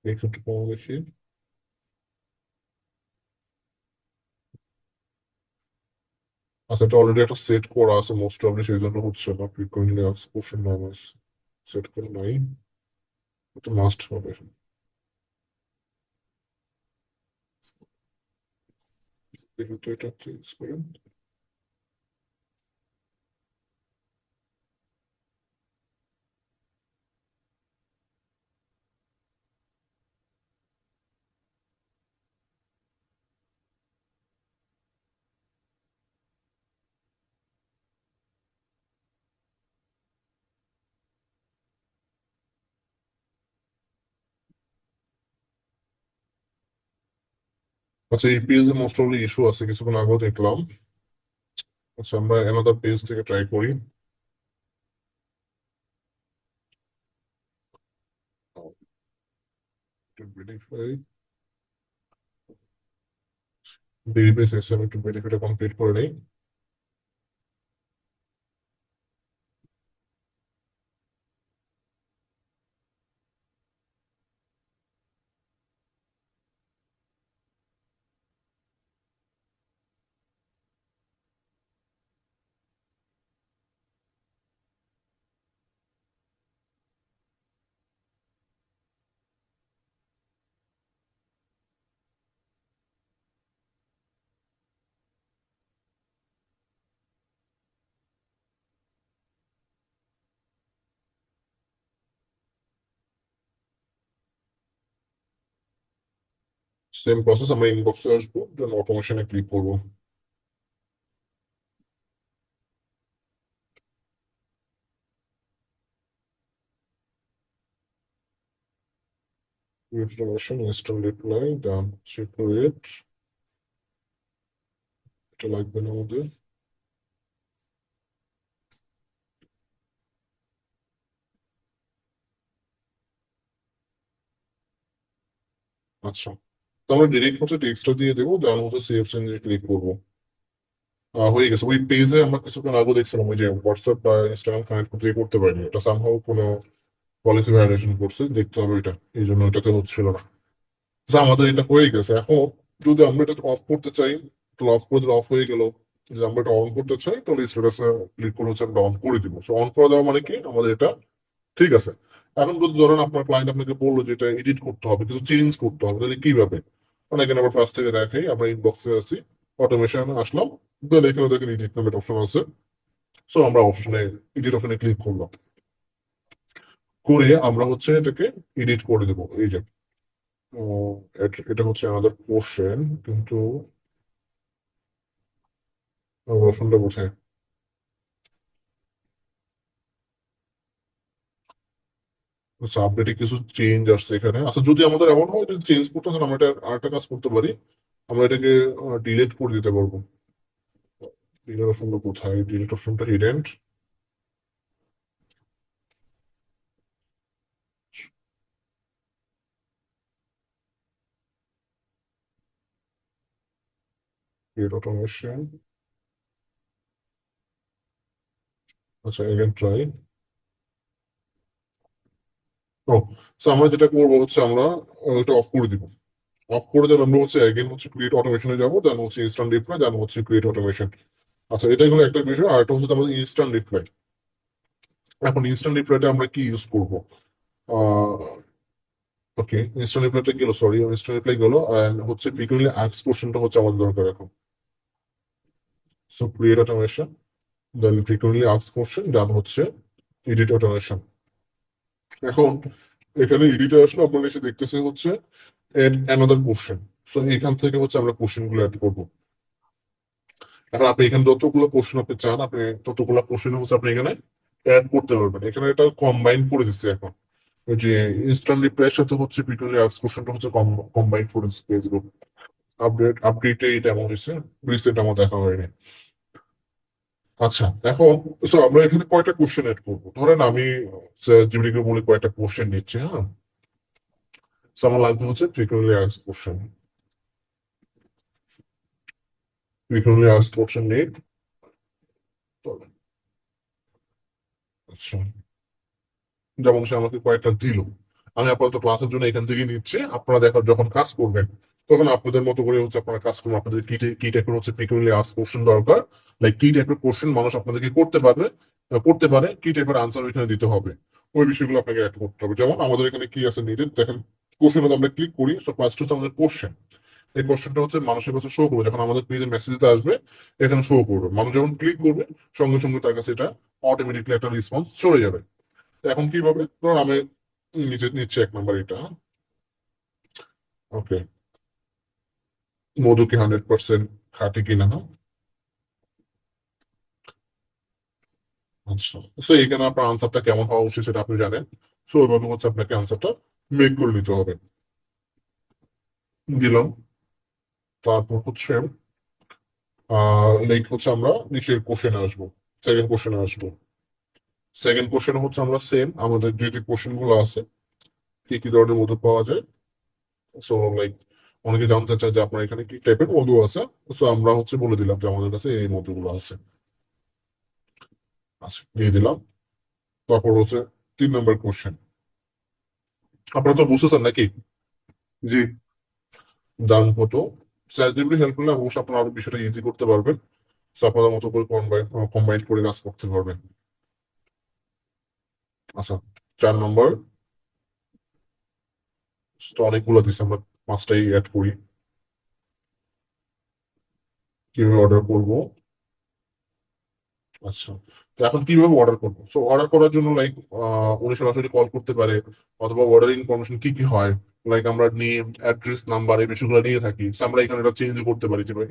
একটু কম দেখি। আচ্ছা, এটা অলরেডি একটা সেট করা আছে মোস্ট প্রবলি, সেই জন্য হচ্ছে না। ফ্রিকোয়েন্টলি আস্ক কোশ্চেন নাম সেট করে নাই, এটা মাস্ট হবে। দেখি তো এটা চেঞ্জ করেন। আচ্ছা, এই পেজে মোস্ট প্রবলি ইস্যু আছে, কিছুক্ষণ আগেও দেখলাম। আচ্ছা, আমরা অ্যানাদার পেজ থেকে ট্রাই করি। ভেরিফাই, ভেরিফাই সেকশন, একটু ভেরিফাইটা কমপ্লিট করে নেই। সেম প্রসেস, আমরা ইনবক্সে আসবো, দেন অটোমেশনে ক্লিক করবো। অটোমেশন, ইনস্ট্যান্ট রিপ্লাই, দেন সিকিউরিট, এটা লাগবে না আমাদের। আচ্ছা, তো আমরা ডিরেক্ট টেক্সটটা দিয়ে দেবো, দেন সেভ চেঞ্জে ক্লিক করবো। হয়ে গেছে। ওই পেজে আমরা কিছুক্ষণ আগে দেখছিলাম ওই যে হোয়াটসঅ্যাপ বা ইনস্টাগ্রাম কানেক্ট করতে করতে পারিনি, এটা সামহাও কোনো পলিসি ভায়োলেশন করছে, দেখতে হবে এটা, এই জন্য এটাতে হচ্ছিল না। আচ্ছা, আমাদের এটা হয়ে গেছে। এখন যদি আমরা এটা অফ করতে চাই, তাহলে অফ করে দিলে অফ হয়ে গেল। যদি আমরা এটা অন করতে চাই, তাহলে স্ট্যাটাসে ক্লিক করে আমরা অন করে দিব। অন করে দেওয়া মানে কি, আমাদের এটা ঠিক আছে। এখন যদি ধরেন আপনার ক্লায়েন্ট আপনাকে বললো যে এটা এডিট করতে হবে, কিছু চেঞ্জ করতে হবে, তাহলে কিভাবে? মানে এখানে আবার ফার্স্ট থেকে দেখাই, আমরা ইনবক্সে আছি, অটোমেশন আসলাম, দেন এখানে দেখেন এডিট নামের অপশন আছে। সো আমরা এডিট অপশনে ক্লিক করলাম, করে আমরা এটাকে এডিট করে দেবো। এই যে এটা আমাদের পোর্শন, কিন্তু অপশনটা কোথায়? আচ্ছা, আপডেটে কিছু চেঞ্জ আসছে এখানে। আচ্ছা, যদি আমাদের এমন হয় যদি চেঞ্জ করতে হয়, তাহলে আমরা এটা আরেকটা কাজ করতে পারি, আমরা এটাকে ডিলিট করে দিতে পারবো। ডিলিট অপশনটা কোথায়? ডিলিট অপশনটা হিডেন। create automation. আচ্ছা again try. ও সো আমরা যেটা করবো হচ্ছে আমরা ওইটা অফ করে দিব। অফ করে দেন আমরা হচ্ছে again হচ্ছে ক্রিয়েট অটোমেশনে যাবো, দেন হচ্ছে ইনস্ট্যান্ট রিপ্লাই, দেন হচ্ছে ক্রিয়েট অটোমেশন। আচ্ছা এটাই হলো একটা বিষয়। আর একটা হচ্ছে আমাদের ইনস্ট্যান্ট রিপ্লাই। এখন ইনস্ট্যান্ট রিপ্লাইটা আমরা কি ইউজ করবো? ওকে, ইনস্ট্যান্ট রিপ্লাইটা গেল, সরি ইনস্ট্যান্ট রিপ্লাই গেল, এন্ড হচ্ছে ফ্রিকুয়েন্টলি আস্ক কোশ্চেনটা হচ্ছে আমাদের দরকার এখন। সো ক্রিয়েট অটোমেশন, দেন ফ্রিকুয়েন্টলি আস্ক কোশ্চেন, দেন হচ্ছে এডিট অটোমেশন। এখন এখানে এডিটে আসলে আপনারা এসে দেখতেছেন হচ্ছে এড অ্যানাদার কোশ্চেন। সো এখান থেকে হচ্ছে আমরা কোশ্চেন গুলো অ্যাড করবো। এখন আপনি এখানে যতগুলো কোশ্চেন আপনি চান, আপনি ততগুলো কোশ্চেন হচ্ছে আপনি এখানে অ্যাড করতে পারবেন। এখানে এটা কম্বাইন করে দিচ্ছে এখন। ওই যে ইনস্ট্যান্ট রিপ্লাইয়ের সাথে হচ্ছে ফ্রিকুয়েন্টলি আস্ক কোশ্চেনটা হচ্ছে কম্বাইন করে দিচ্ছে ফেসবুক। আপডেটে এটা এমন হয়েছে, রিসেন্ট আমার দেখা হয়নি। আচ্ছা এখন আমরা এখানে কয়টা কোশ্চেন এড করবো? ধরেন আমি জিমিকে বলে কয়টা কোশ্চেন নিচ্ছি, হ্যাঁ। আমার লাগবে হচ্ছে frequently ask question. Frequently ask question need. আচ্ছা, যেমন সে আমাকে কয়েকটা দিল, আমি আপাতত ক্লাসের জন্য এখান থেকে নিচ্ছি। আপনারা দেখার যখন কাজ করবেন তখন আপনাদের মতো করে হচ্ছে আপনারা কাজ করবেন। আপনাদের কি টাইপের হচ্ছে ফ্রিকুয়েন্টলি আস্ক কোশ্চেন দরকার, লাইক কি টাইপের কোশ্চেন মানুষ আপনাদেরকে করতে পারে, কি টাইপের আনসার ওইখানে দিতে হবে, ওই বিষয়গুলো আপনাকে অ্যাড করতে হবে। যেমন আমাদের এখানে কি আছে নিডেড, দেখেন কোশ্চেন আমরা ক্লিক করি। সো ফার্স্ট হচ্ছে আমাদের কোশ্চেন। এই কোশ্চেনটা হচ্ছে মানুষের কাছে শো করবে, যখন আমাদের পেজে মেসেজটা আসবে এখানে শো করবে। মানুষ যখন ক্লিক করবে সঙ্গে সঙ্গে তার কাছে এটা অটোমেটিকলি একটা রেসপন্স চলে যাবে। তো এখন কিভাবে, ধরুন আমি নিচে 1 নাম্বার এটা। ওকে, মধু কি 100% খাঁটি কিনা, না? আচ্ছা, তো এখানে আপনার আনসারটা কেমন হওয়া উচিত সেটা আপনি জানেন। সো ওইভাবে হচ্ছে আপনাকে আনসারটা মেক করে নিতে হবে। দিলাম। তারপর হচ্ছে লাইক হচ্ছে আমরা নিচের কোশ্চেনে আসবো, সেকেন্ড কোশ্চেনে আসবো। সেকেন্ড কোশ্চেন হচ্ছে আমরা সেম আমাদের যে যে কোশ্চেন গুলো আছে কি কি ধরনের মধু পাওয়া যায়। সো লাইক অনেকে জানতে চায় যে আপনার এখানে কি টাইপের মধু আছে। সো আমরা হচ্ছে বলে দিলাম যে আমাদের কাছে এই মধুগুলো আছে। আচ্ছা, দিয়ে দিলাম। তারপর হচ্ছে 3 নাম্বার কোশ্চেন। আপনারা তো বুঝতেছেন নাকি? জি। দাম কত? চ্যাটজিপিটি হেল্প করলে অবশ্যই আপনারা আরো বিষয়টা ইজি করতে পারবেন। So আপনারা মতো করে কম্বাইন করে কাজ করতে পারবেন। আচ্ছা, 4 নম্বর। তো অনেকগুলো দিচ্ছে, আমরা 5টাই অ্যাড করি। কিভাবে অর্ডার করবো? আচ্ছা, তো এখন কিভাবে অর্ডার করবো? সো অর্ডার করার জন্য লাইক উনি সরাসরি কল করতে পারে, অথবা অর্ডার ইনফরমেশন কি কি হয়, লাইক আমরা নেম, অ্যাড্রেস, নাম্বার এই বিষয়গুলো নিয়ে থাকি। So আমরা এখানে এটা চেঞ্জ করতে পারি যে ভাই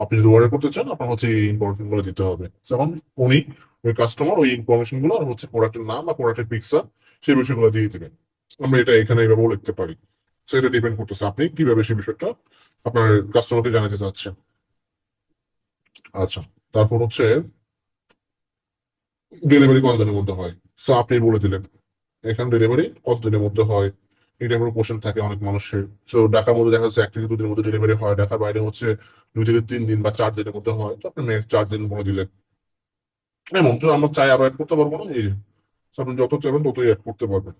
আপনি যদি অর্ডার করতে চান আপনার হচ্ছে এই ইনফরমেশন গুলো দিতে হবে। যেমন উনি ওই কাস্টমার ওই ইনফরমেশন গুলো আর হচ্ছে প্রোডাক্টের নাম বা প্রোডাক্টের পিকচার সেই বিষয়গুলো দিয়ে দেবেন। আমরা এটা এখানে এইভাবে লিখতে পারি। সেটা ডিপেন্ড করতেছে আপনি কিভাবে সেই বিষয়টা আপনার কাস্টমারকে জানাতে চাচ্ছেন। আচ্ছা, তারপর হচ্ছে ডেলিভারি কতদিনের মধ্যে হয়। সো আপনি বলে দিলেন এখানে ডেলিভারি কতদিনের মধ্যে হয়। এটা কোনো কোশ্চেন থাকে অনেক মানুষের। সো ঢাকার মধ্যে দেখা যাচ্ছে 1 থেকে 2 দিনের মধ্যে ডেলিভারি হয়, ঢাকার বাইরে হচ্ছে 2 থেকে 3 দিন বা 4 দিনের মধ্যে হয়। তো আপনি ম্যাক্স 4 দিন বলে দিলেন। এমন তো আমরা চাই আরো অ্যাড করতে পারবো না, এই যে So আপনি যত চাইবেন ততই অ্যাড করতে পারবেন।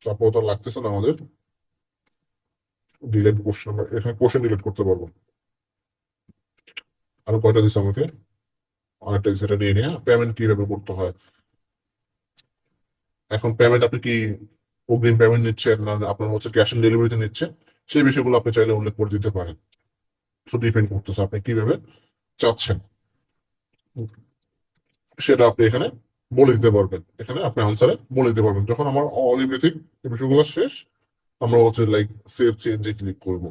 তারপর তো আর লাগতেছে না আমাদের ডিলেট কোশ্চেন, আমরা এখানে কোশ্চেন ডিলেট করতে পারবো। আরো কয়টা দিচ্ছে আমাকে? অনেকটা দিচ্ছে, এটা নিয়ে নিয়ে পেমেন্ট কিভাবে করতে হয়। এখন পেমেন্ট আপনি কি অগ্রিম পেমেন্ট নিচ্ছেন না আপনার হচ্ছে ক্যাশ অন ডেলিভারিতে নিচ্ছেন, সেই বিষয়গুলো আপনি চাইলে উল্লেখ করে দিতে পারেন। সো ডিপেন্ড করতেছে আপনি কিভাবে চাচ্ছেন, সেটা আপনি এখানে বলে দিতে পারবেন। এখানে আপনি আনসারে বলে দিতে পারবেন। যখন আমার অল এভরিথিং এই বিষয়গুলো শেষ, আমরা হচ্ছে লাইক সেভ চেঞ্জে ক্লিক করব।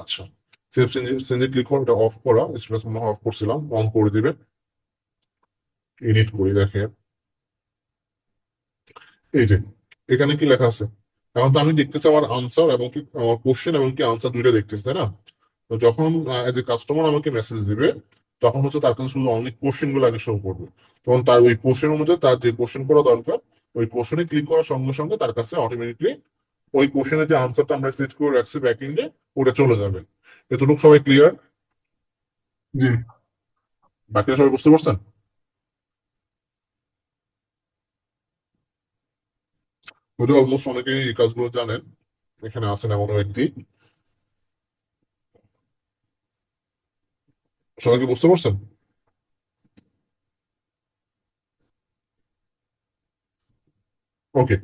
আচ্ছা, সেভ চেঞ্জে ক্লিক করে এটা অফ করা, স্ট্রেস মনে অফ করছিলাম, অন করে দিবে। এডিট করি, দেখেন এই যে এখানে কি লেখা আছে। এখন তো আমি দেখতেছি আমার আনসার এবং কি আমার কোশ্চেন এবং কি আনসার দুইটা দেখতেছি, তাই না? তো যখন এজ এ কাস্টমার আমাকে মেসেজ দিবে তখন হচ্ছে তার কাছে শুধু অনলি কোশ্চেন গুলো আগে শো করবে। তখন তার ওই কোশ্চেন অনুযায়ী তার যে কোশ্চেন করা দরকার ওই কোশ্চেনে ক্লিক করার সঙ্গে সঙ্গে তার কাছে অটোমেটিকলি ওই কোশ্চেনের যে আনসারটা আমরা সেট করে রাখছি ব্যাক এন্ডে ওটা চলে যাবে। এতটুকু সবাই ক্লিয়ার? জি। বাকিরা সবাই বুঝতে পারছেন? যদিও অলমোস্ট অনেকেই এই কাজগুলো জানেন, এখানে আছেন এমন ব্যক্তি। সবাই কি বুঝতে পারছেন? ওকে,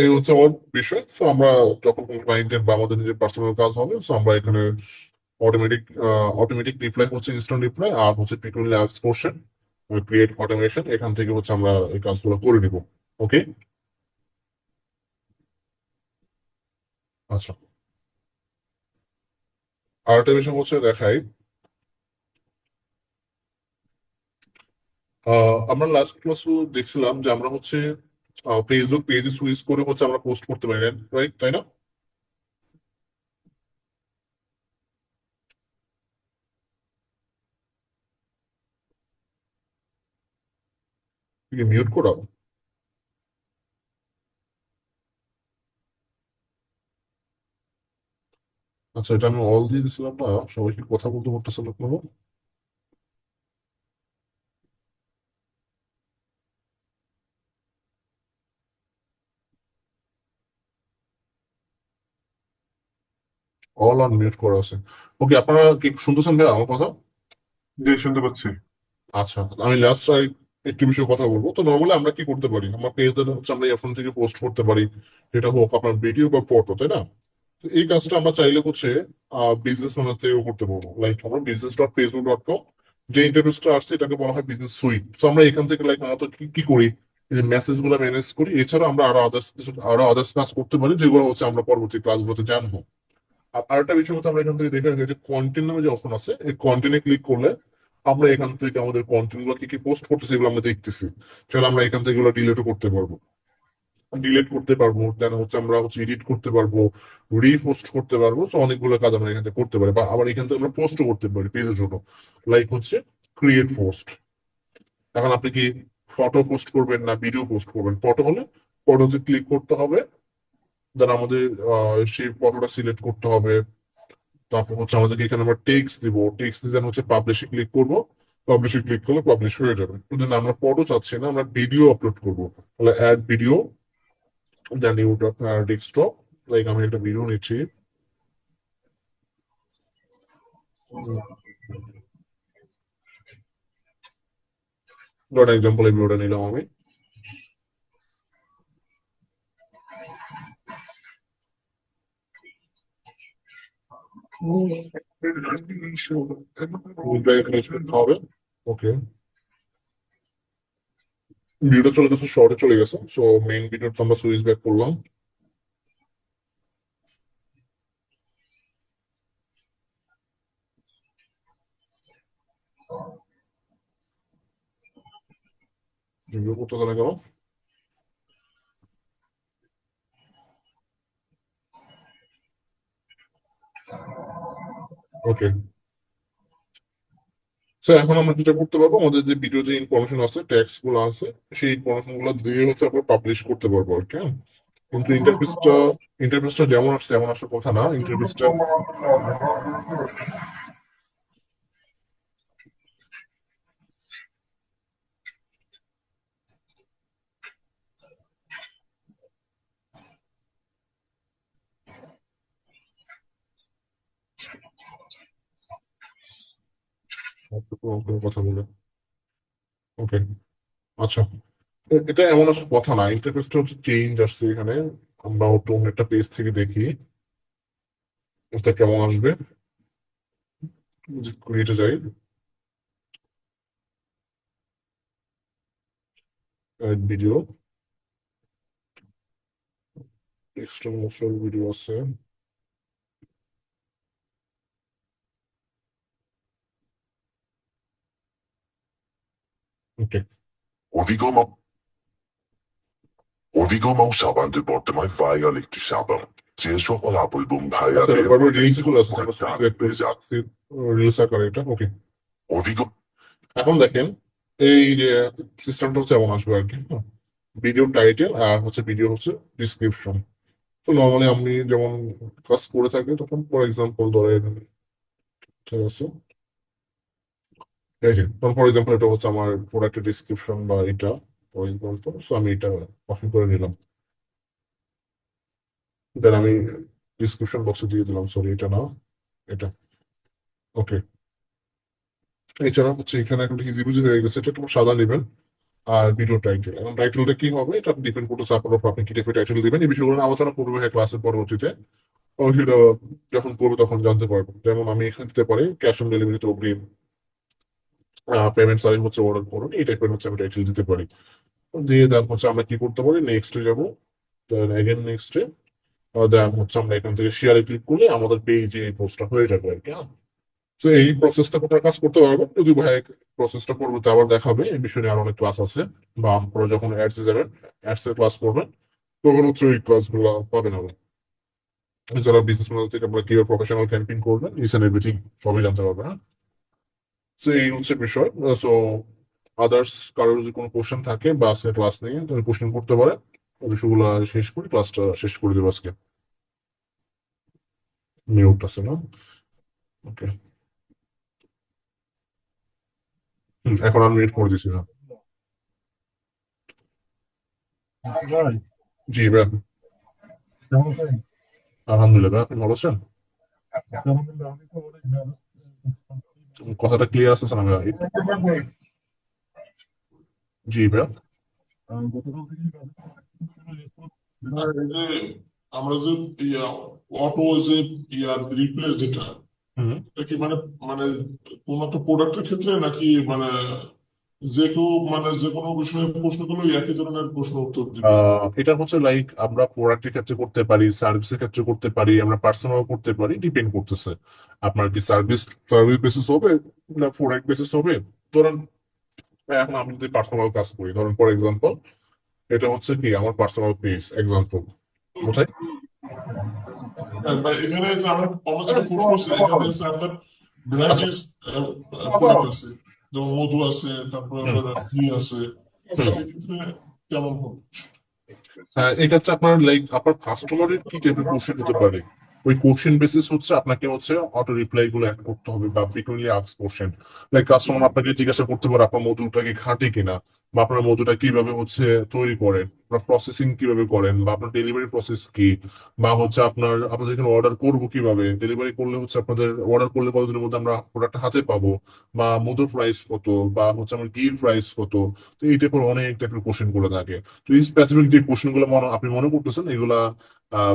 এই হচ্ছে আমার বিষয়। তো আমরা যখন কোনো ক্লায়েন্টের বা আমাদের নিজের পার্সোনাল কাজ হবে, তো আমরা এখানে অটোমেটিক অটোমেটিক রিপ্লাই হচ্ছে ইনস্ট্যান্ট রিপ্লাই, আর হচ্ছে frequently asked question, create automation, এখান থেকে হচ্ছে আমরা এই কাজগুলো করে নিব। ওকে, আচ্ছা। আর একটা বিষয় হচ্ছে দেখাই, আমরা লাস্ট ক্লাস দেখছিলাম যে আমরা হচ্ছে ফেসবুক পেজে সুইচ করে হচ্ছে আমরা পোস্ট করতে পারি, রাইট? তাই না? মিউট করা? আচ্ছা, এটা আমি অল দিয়ে দিছিলাম না, সবাই কি কথা বলতে পারতেছে না কোনো? অল অন মিউট করা আছে। ওকে, আপনারা কি শুনতেছেন ভাই আমার কথা? জি, শুনতে পাচ্ছি। আচ্ছা, আমি লাস্ট একটু বিষয়ে কথা বলবো। তো নর্মালি আমরা কি করতে পারি, আমরা পেজে হচ্ছে আমরা ফোন থেকে পোস্ট করতে পারি, সেটা হোক আপনার ভিডিও বা ফটো, তাই না? তো এই কাজটা আমরা চাইলে হচ্ছে বিজনেস বানাতেও করতে পারবো। লাইক আমরা business.facebook.com, যে ইন্টারফেসটা আসছে এটাকে বলা হয় বিজনেস সুইট। তো আমরা এখান থেকে লাইক আমরা তো কি কি করি, এই যে মেসেজ গুলো ম্যানেজ করি। এছাড়া আমরা আরো আদার্স কাজ করতে পারি, যেগুলো হচ্ছে আমরা পরবর্তী ক্লাসগুলোতে জানবো। আর আরেকটা বিষয় হচ্ছে আমরা এখান থেকে দেখে রাখি যে কন্টেন্ট নামে যে অপশন আছে, এই কন্টেন্টে ক্লিক করলে আমরা এখান থেকে আমাদের কন্টেন্ট গুলো কি কি পোস্ট করতেছি এগুলো আমরা দেখতেছি। তাহলে আমরা এখান থেকে এগুলো ডিলিটও করতে পারবো, ডিলিট করতে পারবো, দেন হচ্ছে আমরা হচ্ছে এডিট করতে পারবো, রিপোস্ট করতে পারবো। তো অনেকগুলো কাজ আমরা এখান থেকে করতে পারি, বা আবার এখান থেকে আমরা পোস্টও করতে পারি পেজের জন্য। লাইক হচ্ছে ক্রিয়েট পোস্ট। এখন আপনি কি ফটো পোস্ট করবেন না ভিডিও পোস্ট করবেন? ফটো হলে ফটোতে ক্লিক করতে হবে, দেন আমাদের সেই ফটোটা সিলেক্ট করতে হবে। তারপর হচ্ছে আমাদেরকে এখানে আমরা টেক্সট দিব, টেক্সট দিয়ে হচ্ছে পাবলিশে ক্লিক করবো। পাবলিশে ক্লিক করলে পাবলিশ হয়ে যাবে। কিন্তু না, আমরা ফটো চাচ্ছি না, আমরা ভিডিও আপলোড করবো। তাহলে add video, then you desktop. Like আমি একটা ভিডিও নিচ্ছি। ধরেন এক্সাম্পল এই ভিডিওটা নিলাম আমি। হবে। ওকে, ভিডিওটা চলে গেছে, শর্টে চলে গেছে। সো মেইন ভিডিওটা আমরা সুইচ ব্যাক করলাম। ভিডিও করতে গেলে কেন? ওকে, স্যার এখন আমরা যেটা করতে পারবো, আমাদের যে ভিডিও যে ইনফরমেশন আছে, ট্যাক্স গুলো আছে, সেই ইনফরমেশন গুলো দিয়ে হচ্ছে আমরা পাবলিশ করতে পারবো আর কি, হ্যাঁ? কিন্তু ইন্টারফেসটা যেমন আসছে এমন আসার কথা না। ইন্টারফেসটা কথা বলে। ওকে, আচ্ছা। এটা এমন আসার কথা না, ইন্টারফেসটা হচ্ছে চেঞ্জ আসছে এখানে। আমরা একটু অন্য একটা পেজ থেকে দেখি এটা কেমন আসবে। ক্রিয়েটে যাই, ভিডিও, এক্সট্রা ভিডিও আছে। ওকে, Ovigaw Saban deporte mai vai alikti Saban. Jesu alapulbum আচ্ছা, bhaya de বারবার রিলস potato গুলো আছে, আমরা সুইচ portat ব্যাক করি, pesa. রিলস আকারে এটা। ওকে, Ovigaw এখন দেখেন এই যে সিস্টেমটা হচ্ছে এমন আসবে আর কি, হ্যাঁ? ভিডিও টাইটেল আর হচ্ছে ভিডিও হচ্ছে ডিসক্রিপশন। তো নর্মালি আমি যেমন কাজ করে থাকি, তখন ফর এক্সাম্পল ধরেন, ঠিক আছে, এই যে ফর এক্সাম্পল এটা হচ্ছে আমার প্রোডাক্টের ডিসক্রিপশন বা এটা ফর এক্সাম্পল, সো আমি এটা কপি করে নিলাম, দেন আমি ডিসক্রিপশন বক্সে দিয়ে দিলাম, সরি এটা না, এটা। ওকে, এছাড়া হচ্ছে এখানে একটা ইজি বুঝে হয়ে গেছে, এটা একটু সাদা নেবেন। আর ভিডিও টাইটেল, এখন টাইটেলটা কি হবে এটা ডিপেন্ড করতেছে আপনার উপর, আপনি কি টাইপের টাইটেল দিবেন। এই বিষয়গুলো নিয়ে আলোচনা করবো হ্যাঁ ক্লাসের পরবর্তীতে, ও সেটা যখন করবো তখন জানতে পারবো। যেমন আমি এখানে দিতে পারি ক্যাশ অন ডেলিভারিতে অগ্রিম পেমেন্ট সার্ভিস হচ্ছে অর্ডার করুন, এই টাইপের হচ্ছে আমি টাইটেল দিতে পারি। দিয়ে দেন হচ্ছে আমরা কি করতে পারি, নেক্সটে যাবো, দেন এগেন নেক্সটে, দেন হচ্ছে আমরা এখান থেকে শেয়ারে ক্লিক করলে আমাদের পেজে এই পোস্টটা হয়ে যাবে আর কি। হ্যাঁ, তো এই প্রসেসটা কোথায় কাজ করতে পারবে, যদি ভাই প্রসেসটা পরবর্তী আবার দেখাবে, এই বিষয়ে নিয়ে আরো অনেক ক্লাস আছে। বা আপনারা যখন অ্যাডসে যাবেন, অ্যাডস এর ক্লাস করবেন, তখন হচ্ছে ওই ক্লাসগুলো পাবেন আবার। যারা বিজনেস মডেল থেকে আপনারা কিভাবে প্রফেশনাল ক্যাম্পেইন করবেন, ইস এন্ড এভরিথিং সবই জানতে পারবেন। হ্যাঁ, তো এই হচ্ছে বিষয়। সো আদার্স কারোর যদি কোনো কোশ্চেন থাকে বা আজকে ক্লাস নিয়ে, তাহলে কোশ্চেন করতে পারে। ওই বিষয়গুলো শেষ করে ক্লাসটা শেষ করে দেবো আজকে। মিউট আছে না? ওকে, এখন আমি মিউট করে দিছি না। ভাই, জি ভাই, কেমন আছেন? আলহামদুলিল্লাহ ভাই, আপনি ভালো আছেন? আলহামদুলিল্লাহ, আমি তো অনেক nervous। কথাটা ক্লিয়ার আছে না ভাই? জি ভাই। গতকাল থেকে কাজের অনেক কোনো response আর এই যে আমরা যে ইয়া অটো যে রিপ্লেস যেটা, হুম। এটা কি মানে মানে কোন একটা প্রোডাক্টের ক্ষেত্রে নাকি মানে যে কেউ মানে যে কোনো বিষয়ে প্রশ্ন করলে একই ধরনের প্রশ্ন উত্তর দিবে? এটা হচ্ছে লাইক আমরা প্রোডাক্টের ক্ষেত্রে করতে পারি, সার্ভিসের ক্ষেত্রে করতে পারি, আমরা পার্সোনাল করতে পারি, ডিপেন্ড করতেছে আপনার কি সার্ভিস সার্ভিস বেসিস হবে না প্রোডাক্ট বেসিস হবে। ধরেন এখন আমি যদি পার্সোনাল কাজ করি, ধরেন ফর এক্সাম্পল এটা হচ্ছে কি আমার পার্সোনাল পেজ এক্সাম্পল, কোথায়? হ্যাঁ, বা এখানে যে আমরা যেটা প্রশ্ন করছি এখানে হচ্ছে আপনার ব্র্যান্ডেজ প্রোডাক্ট আছে, যেমন মধু আছে, তারপরে হুম, আপনার ঘি আছে, তো হুম। সেই ক্ষেত্রে কেমন হবে? হ্যাঁ, এটা হচ্ছে আপনার লাইক আপনার কাস্টমারের কি টাইপের কোশ্চেন হতে পারে, ওই কোশ্চেন বেসিস হচ্ছে আপনাকে হচ্ছে অটো রিপ্লাই গুলো অ্যাড করতে হবে বা frequently ask question. Like customer আপনাকে জিজ্ঞাসা করতে পারে আপনার মধুটা কি খাঁটি কিনা, বা আপনার মধুটা কিভাবে হচ্ছে তৈরি করেন, বা প্রসেসিং কিভাবে করেন, বা আপনার ডেলিভারি প্রসেস কি, বা হচ্ছে আপনাদের এখানে অর্ডার করবো কিভাবে, ডেলিভারি করলে হচ্ছে আপনাদের অর্ডার করলে কতদিনের মধ্যে আমরা প্রোডাক্ট হাতে পাবো, বা মধুর প্রাইস কত, বা হচ্ছে আমার ঘির প্রাইস কত। তো এই টাইপের অনেক টাইপের কোশ্চেন গুলো থাকে। তো এই স্পেসিফিক যে কোশ্চেন গুলো আপনি মনে করতেছেন এগুলা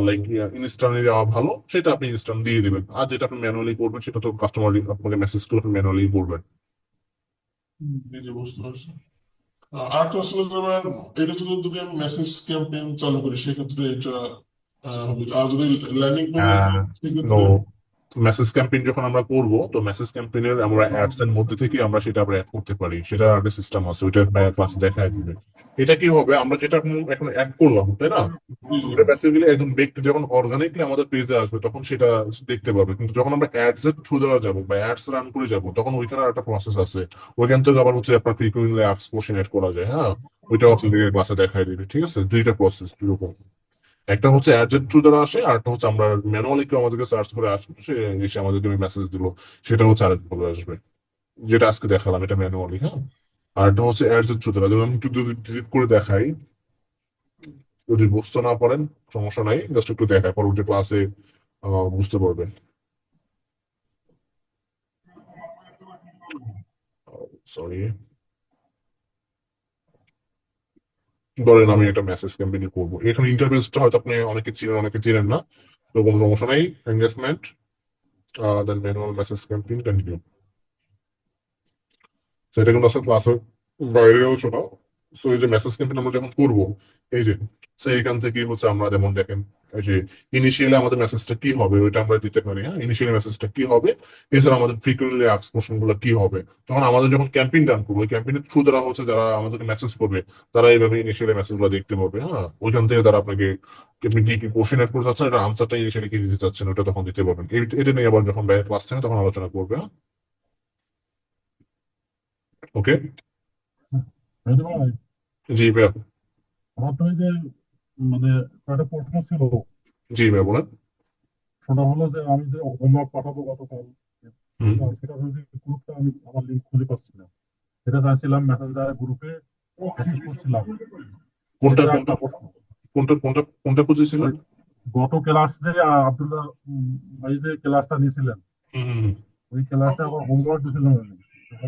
লাইক ইনস্ট্যান্টলি দেওয়া ভালো, সেটা আপনি ইনস্ট্যান্ট দিয়ে দিবেন। আর যেটা আপনি ম্যানুয়ালি করবেন সেটা তো কাস্টমার আপনাকে মেসেজ করে আপনি ম্যানুয়ালি করবেন। জি জি, বুঝতে পারছি। আরেকটা আসলে যে ভাই, এটা যদি আমি মেসেজ ক্যাম্পেইন চালু করি সেক্ষেত্রে এটা হবে, আর যদি ল্যান্ডিং পেজে নো, সেক্ষেত্রে মেসেজ ক্যাম্পেইন যখন আমরা করব, তো মেসেজ ক্যাম্পেইনের আমরা অ্যাডস এর মধ্যে থেকে আমরা সেটা আমরা অ্যাড করতে পারি, সেটা একটা সিস্টেম আছে, ওইটা ক্লাসে দেখায় দিবে। এটা কি হবে, আমরা যেটা এখন অ্যাড করলাম তাই না, জি জি ওটা বেসিক্যালি একজন ব্যক্তি যখন অর্গানিকলি আমাদের পেজে আসবে তখন সেটা দেখতে পাবে। কিন্তু যখন আমরা অ্যাডস এর থ্রু দেওয়া যাবো বা অ্যাডস রান করে যাবো, তখন ওইখানে একটা প্রসেস আছে, ওইখান থেকে আবার হচ্ছে আপনার ফ্রিকুয়েন্টলি অ্যাপস কোশ্চেন এড করা যায়। হ্যাঁ, ওইটাও আচ্ছা। আপনাদের ক্লাসে দেখায় দিবে। ঠিক আছে, দুইটা প্রসেস দুরকম, একটা হচ্ছে অ্যাডস এর থ্রু দ্বারা আসে, আর একটা হচ্ছে আমরা ম্যানুয়ালি কেউ আমাদেরকে সার্চ করে আসবে, সে এসে আমাদেরকে মেসেজ দিল, সেটা হচ্ছে আরেক ভাবে আসবে, যেটা আজকে দেখালাম এটা ম্যানুয়ালি। হ্যাঁ, আর একটা হচ্ছে অ্যাডস এর থ্রু দ্বারা, যেমন আমি একটু যদি ডিলিট করে দেখাই, যদি বুঝতে না পারেন সমস্যা নাই, জাস্ট একটু দেখায়, পরবর্তী ক্লাসে বুঝতে পারবেন। সরি, ধরেন আমি একটা মেসেজ ক্যাম্পেইন করবো, এখানে ইন্টারফেসটা হয়তো আপনি অনেকে চিনেন অনেকে চিনেন না, তো কোনো সমস্যা নাই। এঙ্গেজমেন্ট, দেন ম্যানুয়াল মেসেজ ক্যাম্পেইন কন্টিনিউ, সেটা কিন্তু আসলে ক্লাসের বাইরেও শোনা। সো এই যে মেসেজ ক্যাম্পেইন আমরা যখন করবো, এই যে সেইখান থেকে হচ্ছে আমরা যেমন দেখেন, এই যে ইনিশিয়ালি আমাদের মেসেজটা কি হবে ওইটা আমরা দিতে পারি। হ্যাঁ, ইনিশিয়ালি মেসেজটা কি হবে, এছাড়া আমাদের ফ্রিকুয়েন্টলি আস্ক কোশ্চেন গুলো কি হবে, তখন আমাদের যখন ক্যাম্পেইন রান করবো, ওই ক্যাম্পেইনের থ্রু দ্বারা হচ্ছে যারা আমাদেরকে মেসেজ করবে, তারা এইভাবে ইনিশিয়ালি মেসেজ গুলো দেখতে পাবে। হ্যাঁ, ওইখান থেকে তারা আপনাকে আপনি কি কি কোশ্চেন এড করতে চাচ্ছেন, এটা আনসারটা ইনিশিয়ালি কি দিতে চাচ্ছেন ওটা তখন দিতে পারবেন। এটা নিয়ে আবার যখন বাইরে ক্লাস থাকে তখন আলোচনা করবে। হ্যাঁ, ওকে। মেহেদি ভাই, জি ভাই। আমার তো এই যে মানে একটা প্রশ্ন ছিল। জি ভাই বলেন। শোনা হলো যে আমি যে হোমওয়ার্ক পাঠাবো গতকাল, হুম। সেটা হচ্ছে গ্রুপটা আমি আমার লিঙ্ক খুঁজে পাচ্ছি না। সেটা চাইছিলাম মেসেঞ্জার গ্রুপে মেসেজ করছিলাম। কোনটা এটা কোনটা একটা প্রশ্ন। কোনটা কোনটা কোনটা খুঁজেছিলেন? ওই গত ক্লাস যে আব্দুল্লাহ ভাই যে ক্লাসটা নিয়েছিলেন, হুম হুম, হুম। ওই ক্লাসে আমার হোমওয়ার্ক দিয়েছিলাম আমি।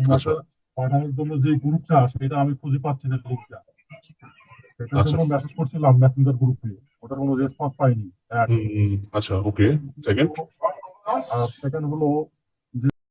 আচ্ছা হোমওয়ার্কটা পাঠানোর জন্য যে গ্রুপটা সেটা আমি খুঁজে পাচ্ছি না লিঙ্কটা। সেটার আচ্ছা। জন্য মেসেজ করছিলাম মেসেঞ্জার গ্রুপে, ওটার কোনো রেসপন্স পাইনি। এক। হুম হুম, আচ্ছা ওকে। সেকেন্ড। আর সেকেন্ড হলো